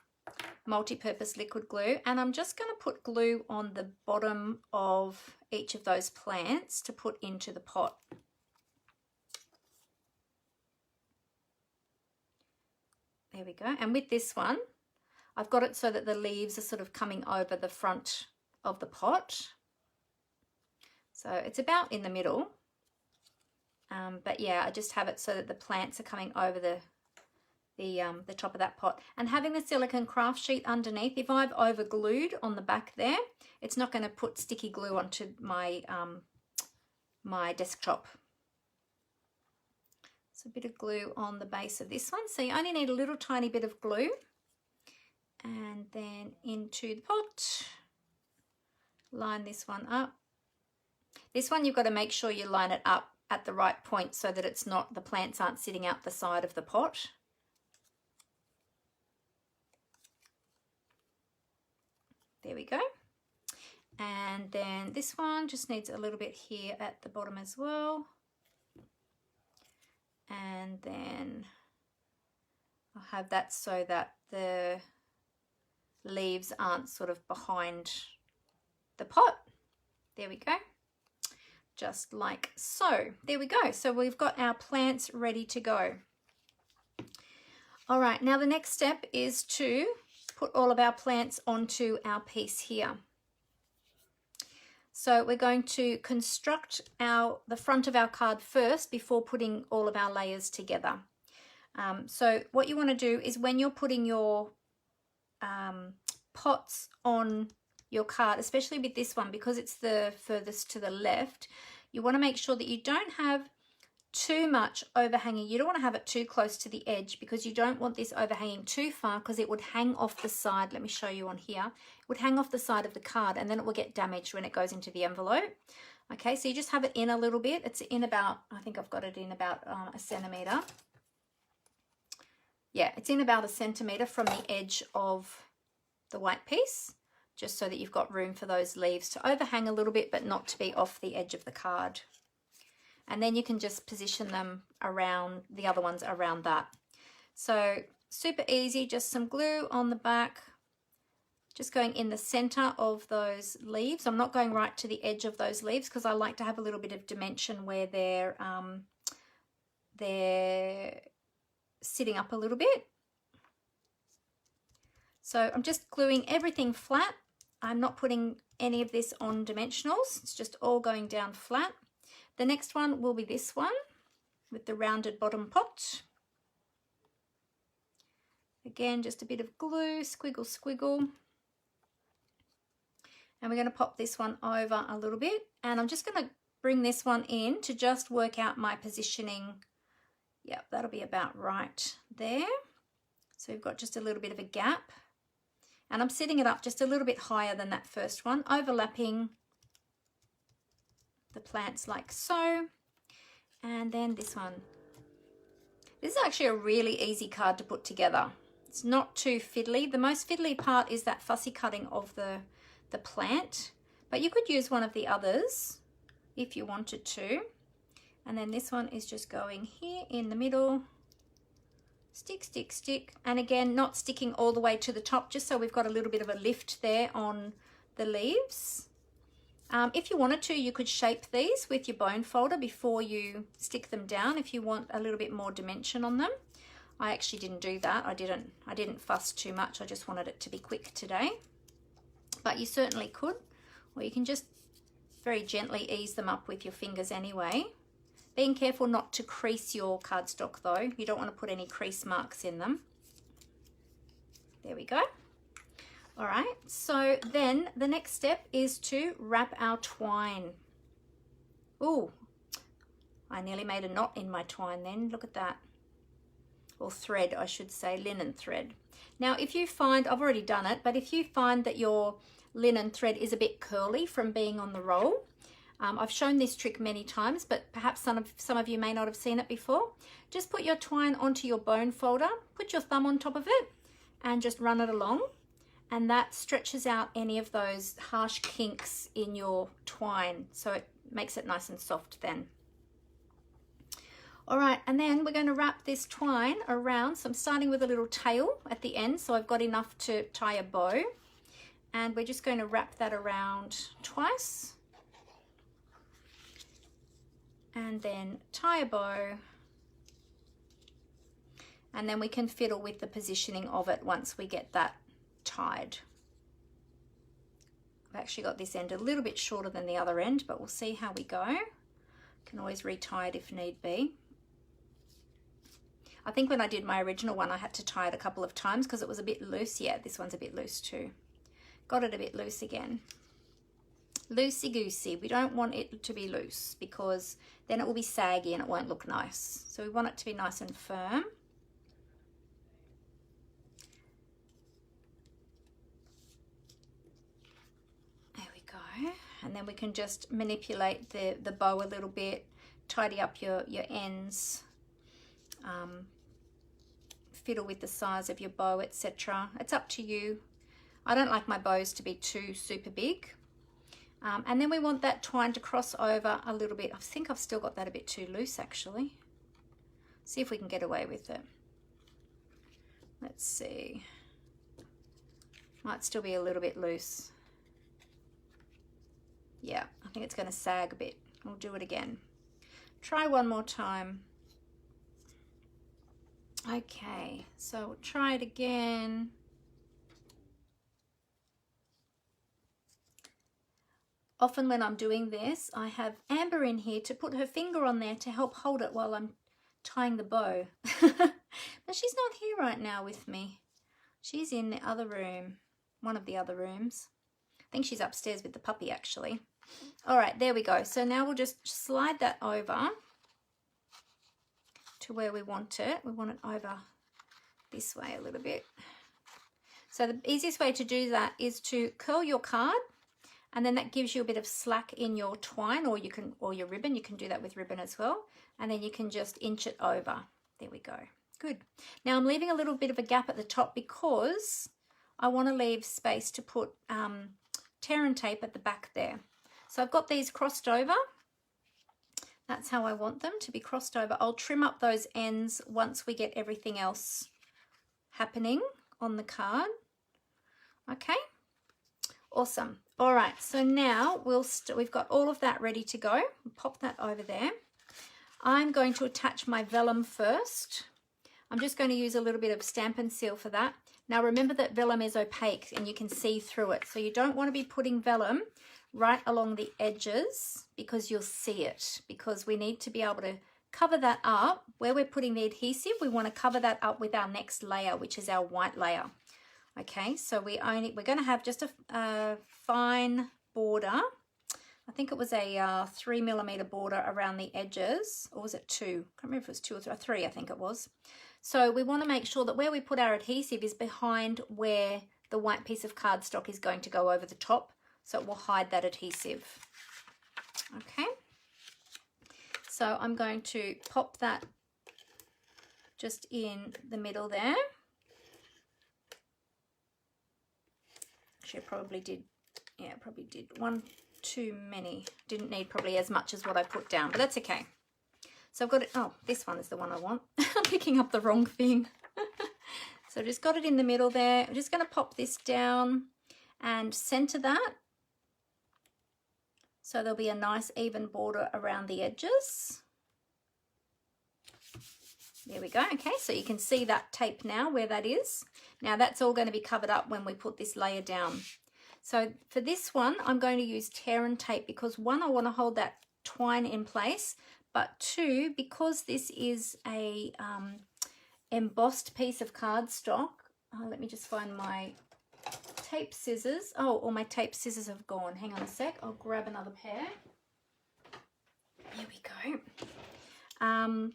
multi-purpose liquid glue, and I'm just going to put glue on the bottom of each of those plants to put into the pot. There we go. And with this one, I've got it so that the leaves are sort of coming over the front of the pot. So it's about in the middle. But yeah, I just have it so that the plants are coming over the top of that pot. And having the silicone craft sheet underneath, if I've over glued on the back there, it's not going to put sticky glue onto my my desktop. So a bit of glue on the base of this one. So you only need a little tiny bit of glue, and then into the pot, line this one up. This one you've got to make sure you line it up at the right point so that it's not, the plants aren't sitting out the side of the pot. There we go. And then this one just needs a little bit here at the bottom as well. And then I'll have that so that the leaves aren't sort of behind the pot. There we go. Just like so. There we go. So we've got our plants ready to go. All right, now the next step is to put all of our plants onto our piece here. So we're going to construct the front of our card first before putting all of our layers together. So what you want to do is when you're putting your pots on your card, especially with this one, because it's the furthest to the left, you want to make sure that you don't have too much overhanging. You don't want to have it too close to the edge because you don't want this overhanging too far because it would hang off the side. Let me show you on here. It would hang off the side of the card and then it will get damaged when it goes into the envelope. Okay, so you just have it in a little bit. It's in about, I think I've got it in about a centimetre. Yeah, it's in about a centimetre from the edge of the white piece, just so that you've got room for those leaves to overhang a little bit but not to be off the edge of the card. And then you can just position them around the other ones around that. So super easy, just some glue on the back, just going in the center of those leaves. I'm not going right to the edge of those leaves because I like to have a little bit of dimension where they're sitting up a little bit. So I'm just gluing everything flat. I'm not putting any of this on dimensionals. It's just all going down flat. The next one will be this one with the rounded bottom pot. Again, just a bit of glue, squiggle, squiggle. And we're going to pop this one over a little bit. And I'm just going to bring this one in to just work out my positioning. Yep, that'll be about right there. So we've got just a little bit of a gap. And I'm setting it up just a little bit higher than that first one, overlapping the plants like so. And then this one. This is actually a really easy card to put together. It's not too fiddly. The most fiddly part is that fussy cutting of the plant, but you could use one of the others if you wanted to. And then this one is just going here in the middle. Stick, stick, stick. And again, not sticking all the way to the top, just so we've got a little bit of a lift there on the leaves. If you wanted to, you could shape these with your bone folder before you stick them down if you want a little bit more dimension on them. I actually didn't do that. I didn't fuss too much. I just wanted it to be quick today. But you certainly could, or you can just very gently ease them up with your fingers anyway. Being careful not to crease your cardstock though. You don't want to put any crease marks in them. There we go. All right, so then the next step is to wrap our twine. Ooh, I nearly made a knot in my twine then. Look at that. Or thread, I should say, linen thread. Now, if you find, I've already done it, but if you find that your linen thread is a bit curly from being on the roll, I've shown this trick many times, but perhaps some of you may not have seen it before. Just put your twine onto your bone folder, put your thumb on top of it, and just run it along. And that stretches out any of those harsh kinks in your twine, so it makes it nice and soft then. All right, and then we're going to wrap this twine around. So I'm starting with a little tail at the end, so I've got enough to tie a bow. And we're just going to wrap that around twice. And then tie a bow. And then we can fiddle with the positioning of it once we get that tied. I've actually got this end a little bit shorter than the other end, but we'll see how we go. Can always retie it if need be. I think when I did my original one, I had to tie it a couple of times because it was a bit loose. Yeah, this one's a bit loose too. Got it a bit loose again. Loosey-goosey. We don't want it to be loose because then it will be saggy and it won't look nice. So we want it to be nice and firm. And then we can just manipulate the bow a little bit, tidy up your ends, fiddle with the size of your bow, etc. It's up to you. I don't like my bows to be too super big. And then we want that twine to cross over a little bit. I think I've still got that a bit too loose actually. See if we can get away with it. Let's see. Might still be a little bit loose. Yeah, I think it's going to sag a bit. We'll do it again. Try one more time. Okay, so we'll try it again. Often when I'm doing this, I have Amber in here to put her finger on there to help hold it while I'm tying the bow. But she's not here right now with me. She's in the other room, one of the other rooms. I think she's upstairs with the puppy actually. All right, there we go. So now we'll just slide that over to where we want it. We want it over this way a little bit. So the easiest way to do that is to curl your card, and then that gives you a bit of slack in your twine, or your ribbon. You can do that with ribbon as well. And then you can just inch it over. There we go. Good. Now I'm leaving a little bit of a gap at the top because I want to leave space to put tear and tape at the back there. So I've got these crossed over. That's how I want them to be crossed over. I'll trim up those ends once we get everything else happening on the card. Okay. Awesome. All right, so now we've got all of that ready to go. Pop that over there. I'm going to attach my vellum first. I'm just going to use a little bit of Stampin' Seal for that. Now remember that vellum is opaque and you can see through it. So you don't want to be putting vellum right along the edges because you'll see it, because we need to be able to cover that up. Where we're putting the adhesive, we want to cover that up with our next layer, which is our white layer. Okay, so we're going to have just a fine border. I think it was a 3mm border around the edges, or was it 2? I can't remember if it was 2 or 3, I think it was. So we want to make sure that where we put our adhesive is behind where the white piece of cardstock is going to go over the top, so it will hide that adhesive. Okay, so I'm going to pop that just in the middle there. Actually, I probably did, yeah, probably did one too many. Didn't need probably as much as what I put down, but that's okay. So I've got it, oh, this one is the one I want. I'm picking up the wrong thing. So I just got it in the middle there. I'm just going to pop this down and center that. So there'll be a nice even border around the edges. There we go. Okay, so you can see that tape now where that is. Now that's all going to be covered up when we put this layer down. So for this one, I'm going to use tear and tape because 1, I want to hold that twine in place, but 2, because this is a embossed piece of cardstock. Let me just find my tape scissors. Oh, all my tape scissors have gone. Hang on a sec. I'll grab another pair. Here we go.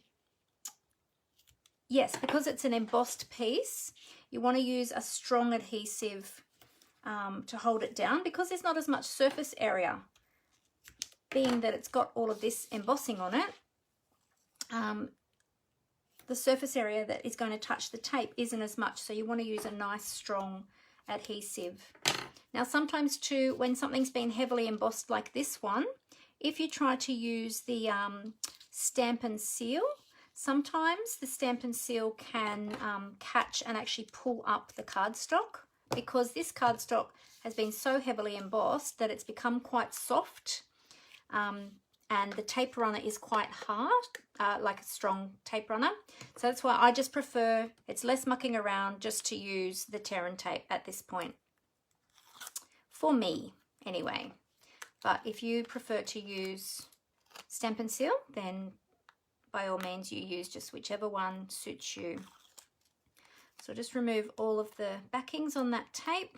Yes, because it's an embossed piece, you want to use a strong adhesive to hold it down, because there's not as much surface area, being that it's got all of this embossing on it. The surface area that is going to touch the tape isn't as much, so you want to use a nice strong adhesive. Now sometimes too, when something's been heavily embossed like this one, if you try to use the Stampin' Seal, sometimes the Stampin' Seal can catch and actually pull up the cardstock, because this cardstock has been so heavily embossed that it's become quite soft, and the tape runner is quite hard, like a strong tape runner. So that's why I just prefer, it's less mucking around, just to use the tear and tape at this point. For me, anyway. But if you prefer to use Stampin' Seal, then by all means you use just whichever one suits you. So just remove all of the backings on that tape.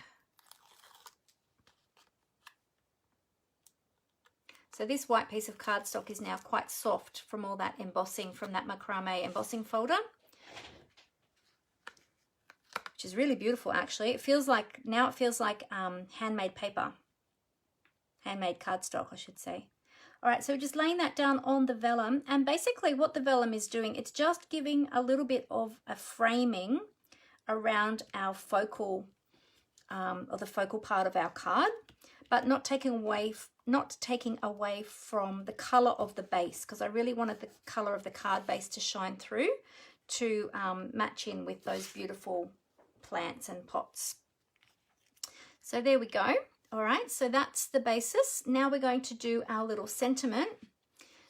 So this white piece of cardstock is now quite soft from all that embossing from that Macrame embossing folder, which is really beautiful actually. It feels like, now it feels like handmade paper, handmade cardstock I should say. All right, so we're just laying that down on the vellum, and basically what the vellum is doing, it's just giving a little bit of a framing around our focal or the focal part of our card, but not taking away from the color of the base, because I really wanted the color of the card base to shine through to match in with those beautiful plants and pots. So there we go. All right, so that's the basis. Now we're going to do our little sentiment.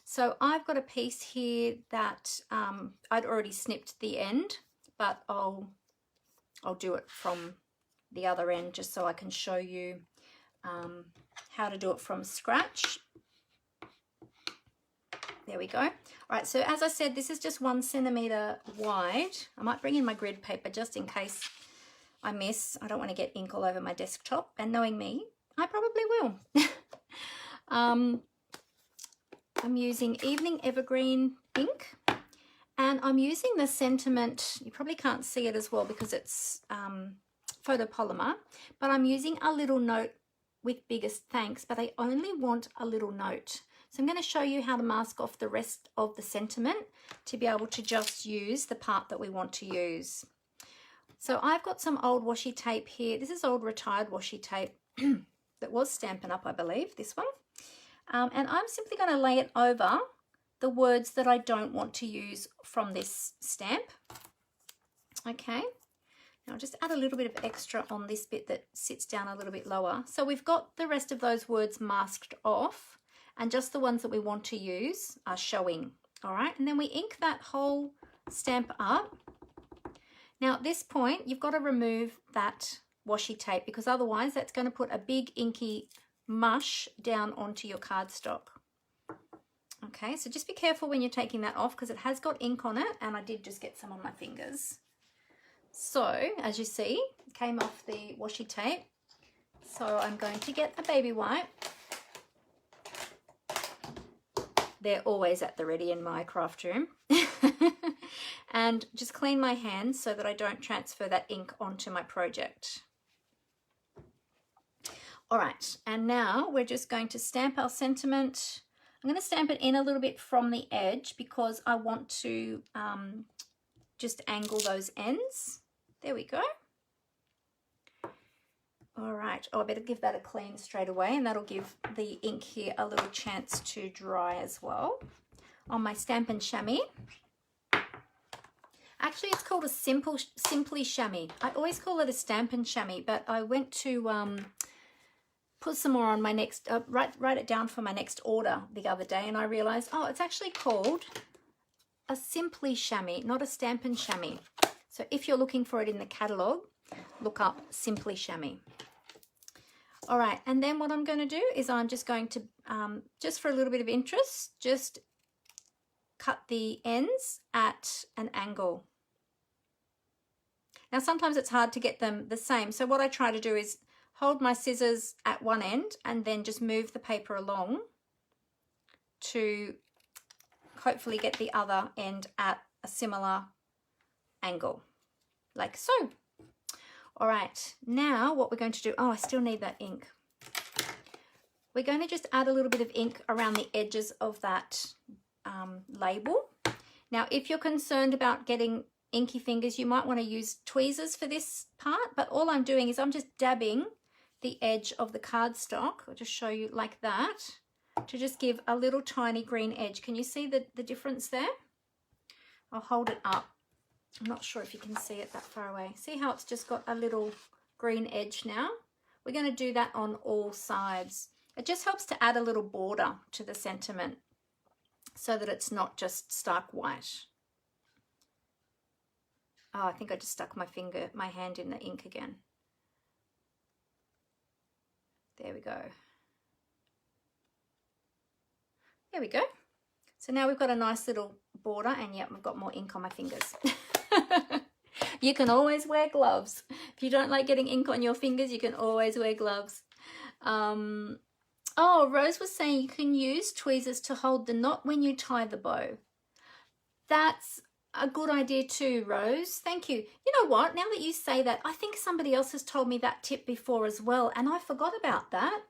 So I've got a piece here that I'd already snipped the end, but I'll do it from the other end just so I can show you how to do it from scratch. There we go. All right, so as I said, this is just 1 centimeter wide. I might bring in my grid paper just in case I miss. I don't want to get ink all over my desktop, and knowing me, I probably will. I'm using Evening Evergreen ink, and I'm using the sentiment. You probably can't see it as well because it's photopolymer, but I'm using a little note with biggest thanks, but I only want a little note. So I'm going to show you how to mask off the rest of the sentiment to be able to just use the part that we want to use. So I've got some old washi tape here. This is old retired washi tape that was Stampin' Up, I believe, this one. And I'm simply going to lay it over the words that I don't want to use from this stamp. Okay. Now I'll just add a little bit of extra on this bit that sits down a little bit lower. So we've got the rest of those words masked off, and just the ones that we want to use are showing. All right, and then we ink that whole stamp up. Now at this point, you've got to remove that washi tape, because otherwise that's going to put a big inky mush down onto your cardstock. Okay, so just be careful when you're taking that off, because it has got ink on it, and I did just get some on my fingers. So as you see, it came off the washi tape. So I'm going to get a baby wipe. They're always at the ready in my craft room. And just clean my hands so that I don't transfer that ink onto my project. All right, and now we're just going to stamp our sentiment. I'm going to stamp it in a little bit from the edge because I want to just angle those ends. There we go. All right, oh, I better give that a clean straight away, and that'll give the ink here a little chance to dry as well on my Stampin' Chamois. Actually, it's called a Simply Chamois. I always call it a Stampin' Chamois, but I went to put some more on my next, write it down for my next order the other day, and I realized, oh, it's actually called a Simply Chamois, not a Stampin' Chamois. So if you're looking for it in the catalogue, look up Simply Chamois. All right, and then what I'm going to do is I'm just going to, just for a little bit of interest, just cut the ends at an angle. Now sometimes it's hard to get them the same, so what I try to do is hold my scissors at one end and then just move the paper along to hopefully get the other end at a similar angle, like so. All right, now what we're going to do, oh, I still need that ink. We're going to just add a little bit of ink around the edges of that label. Now, if you're concerned about getting inky fingers, you might want to use tweezers for this part, but all I'm doing is I'm just dabbing the edge of the cardstock. I'll just show you like that to just give a little tiny green edge. Can you see the difference there? I'll hold it up. I'm not sure if you can see it that far away. See how it's just got a little green edge now? We're going to do that on all sides. It just helps to add a little border to the sentiment so that it's not just stark white. Oh, I think I just stuck my hand in the ink again. There we go. There we go. So now we've got a nice little border, and yep, I've got more ink on my fingers. You can always wear gloves. If you don't like getting ink on your fingers, you can always wear gloves. Oh, Rose was saying you can use tweezers to hold the knot when you tie the bow. That's a good idea too, Rose. Thank you. You know what? Now that you say that, I think somebody else has told me that tip before as well, and I forgot about that.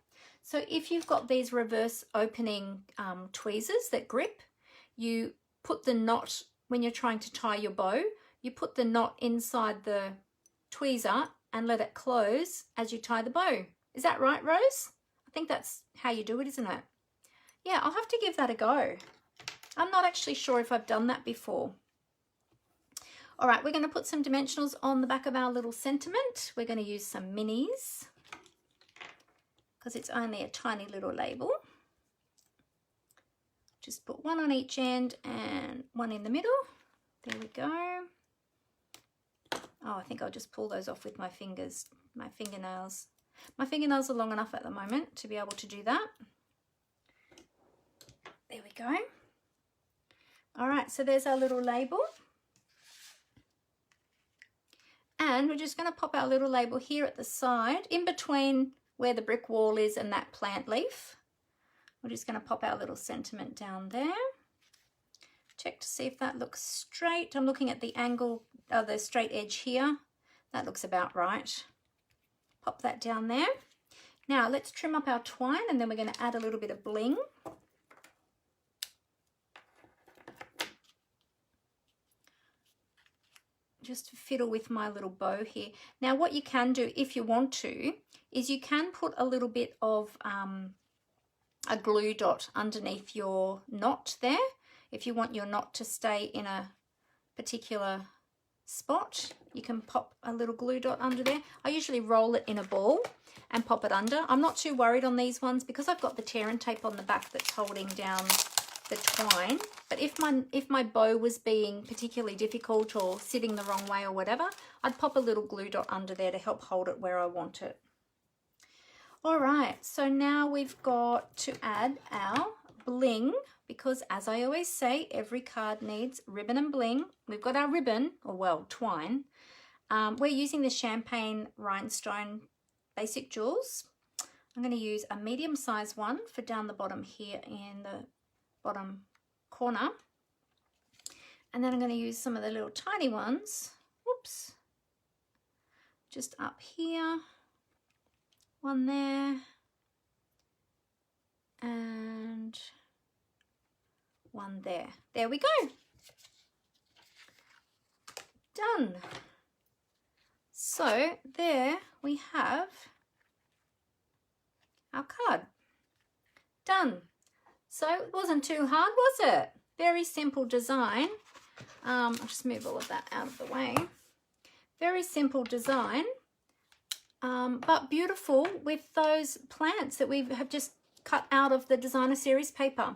So if you've got these reverse opening tweezers that grip, you put the knot, when you're trying to tie your bow, you put the knot inside the tweezer and let it close as you tie the bow. Is that right, Rose? I think that's how you do it, isn't it? Yeah, I'll have to give that a go. I'm not actually sure if I've done that before. All right, we're going to put some dimensionals on the back of our little sentiment. We're going to use some minis because it's only a tiny little label. Just put one on each end and one in the middle. There we go. Oh, I think I'll just pull those off with my fingers, my fingernails. My fingernails are long enough at the moment to be able to do that. There we go. All right, so there's our little label. And we're just going to pop our little label here at the side, in between where the brick wall is and that plant leaf. We're just going to pop our little sentiment down there. Check to see if that looks straight. I'm looking at the angle, the straight edge here. That looks about right. Pop that down there. Now let's trim up our twine and then we're going to add a little bit of bling. Just to fiddle with my little bow here. Now what you can do if you want to is you can put a little bit of a glue dot underneath your knot there if you want your knot to stay in a particular spot. You can pop a little glue dot under there. I usually roll it in a ball and pop it under. I'm not too worried on these ones because I've got the tear and tape on the back that's holding down the twine. But if my bow was being particularly difficult or sitting the wrong way or whatever, I'd pop a little glue dot under there to help hold it where I want it. All right, so now we've got to add our bling because, as I always say, every card needs ribbon and bling. We've got our ribbon, or well, twine. We're using the Champagne Rhinestone Basic Jewels. I'm going to use a medium-sized one for down the bottom here in the bottom corner. And then I'm going to use some of the little tiny ones. Whoops. Just up here. One there. And one there. There we go. Done. So there we have our card. Done. So it wasn't too hard, was it? Very simple design. I'll just move all of that out of the way. Very simple design, but beautiful with those plants that we have just cut out of the designer series paper.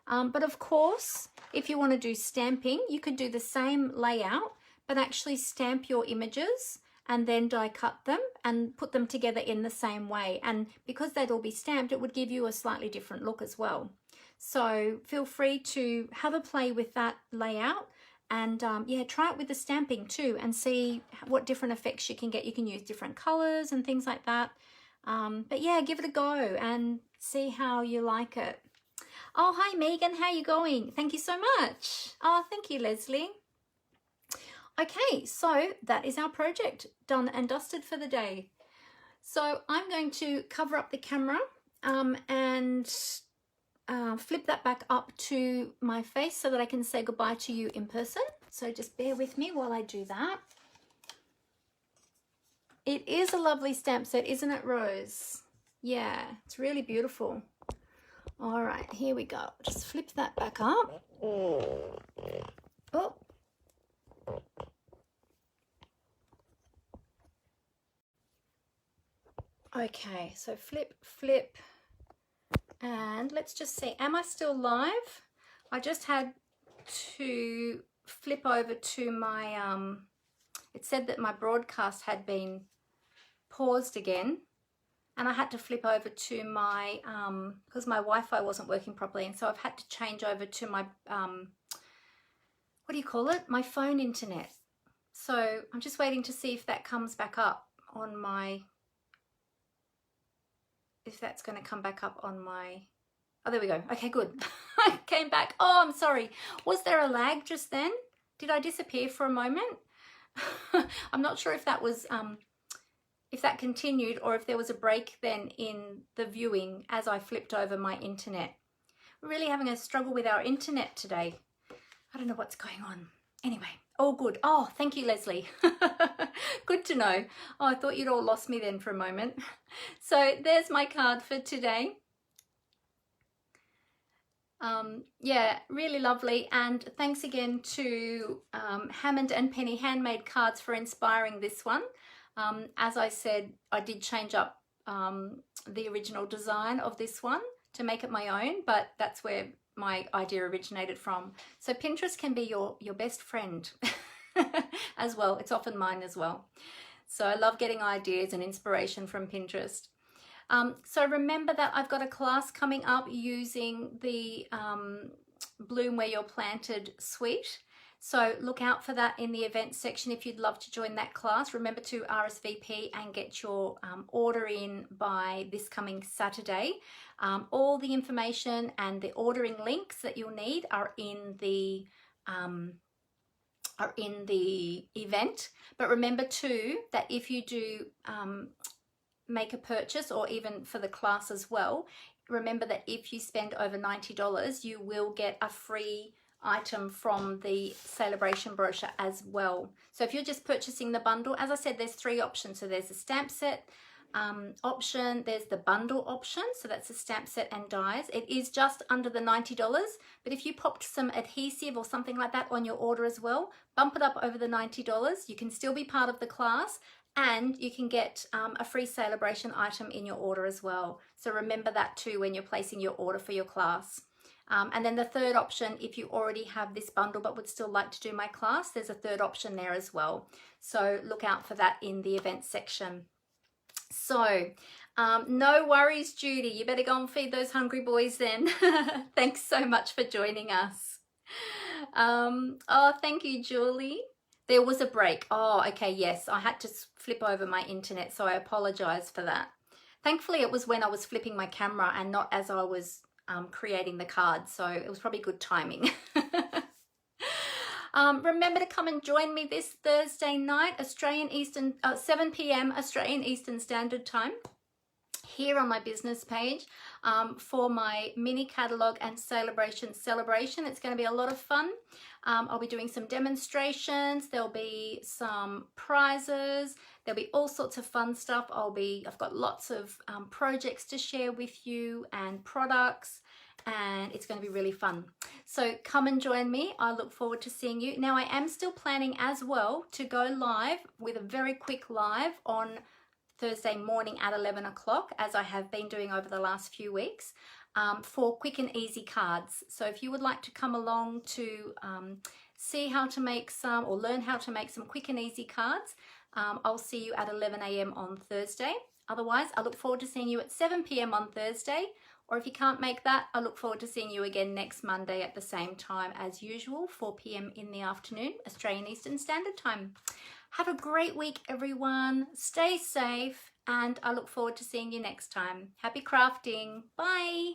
But of course, if you want to do stamping, you could do the same layout, but actually stamp your images and then die cut them and put them together in the same way. And because they'd all be stamped, it would give you a slightly different look as well. So feel free to have a play with that layout and yeah, try it with the stamping too and see what different effects you can get. You can use different colors and things like that. But yeah, give it a go and see how you like it. Oh, hi Megan, how you going? Thank you so much. Oh, thank you, Leslie. Okay, so that is our project done and dusted for the day. So I'm going to cover up the camera and flip that back up to my face so that I can say goodbye to you in person. So just bear with me while I do that. It is a lovely stamp set, isn't it, Rose? Yeah, it's really beautiful. All right, here we go. Just flip that back up. Oh. Okay, so flip, and let's just see, am I still live? I just had to flip over to my, it said that my broadcast had been paused again, and I had to flip over to my, because my Wi-Fi wasn't working properly, and so I've had to change over to my, what do you call it? My phone internet. So I'm just waiting to see if that comes back up on my, if that's going to come back up on my, oh, there we go. Okay, good. I came back. Oh, I'm sorry. Was there a lag just then? Did I disappear for a moment? I'm not sure if that was, if that continued or if there was a break then in the viewing as I flipped over my internet. We're really having a struggle with our internet today. I don't know what's going on. Anyway, Oh, good. Oh, thank you, Leslie. Good to know. Oh, I thought you'd all lost me then for a moment. So there's my card for today. Yeah, really lovely. And thanks again to Hammond and Penny Handmade Cards for inspiring this one. As I said, I did change up the original design of this one to make it my own, but that's where my idea originated from. So Pinterest can be your best friend as well. It's often mine as well. So I love getting ideas and inspiration from Pinterest. So remember that I've got a class coming up using the Bloom Where You're Planted suite. So look out for that in the events section if you'd love to join that class. Remember to RSVP and get your order in by this coming Saturday. All the information and the ordering links that you'll need are in the event. But remember too that if you do make a purchase, or even for the class as well, remember that if you spend over $90, you will get a free item from the celebration brochure as well. So if you're just purchasing the bundle, as I said, there's 3 options. So there's the stamp set option, there's the bundle option, so that's the stamp set and dies. It is just under the $90, but if you popped some adhesive or something like that on your order as well, bump it up over the $90. You can still be part of the class, and you can get a free celebration item in your order as well. So remember that too when you're placing your order for your class. And then the third option, if you already have this bundle but would still like to do my class, there's a third option there as well. So look out for that in the events section. So no worries, Judy. You better go and feed those hungry boys then. Thanks so much for joining us. Oh, thank you, Julie. There was a break. Oh, okay, yes. I had to flip over my internet, so I apologize for that. Thankfully, it was when I was flipping my camera and not as I was creating the cards, so it was probably good timing. Remember to come and join me this Thursday night, 7 p.m. Australian Eastern Standard Time, here on my business page for my mini catalogue and celebration. It's going to be a lot of fun. I'll be doing some demonstrations. There'll be some prizes. There'll be all sorts of fun stuff. I've got lots of projects to share with you and products, and it's going to be really fun. So come and join me. I look forward to seeing you. Now, I am still planning as well to go live with a very quick live on Thursday morning at 11 o'clock, as I have been doing over the last few weeks, for quick and easy cards. So if you would like to come along to see how to make some, or learn how to make some quick and easy cards, I'll see you at 11 a.m. on Thursday. Otherwise, I look forward to seeing you at 7 p.m. on Thursday. Or if you can't make that, I look forward to seeing you again next Monday at the same time as usual, 4 p.m. in the afternoon, Australian Eastern Standard Time. Have a great week, everyone. Stay safe, and I look forward to seeing you next time. Happy crafting. Bye.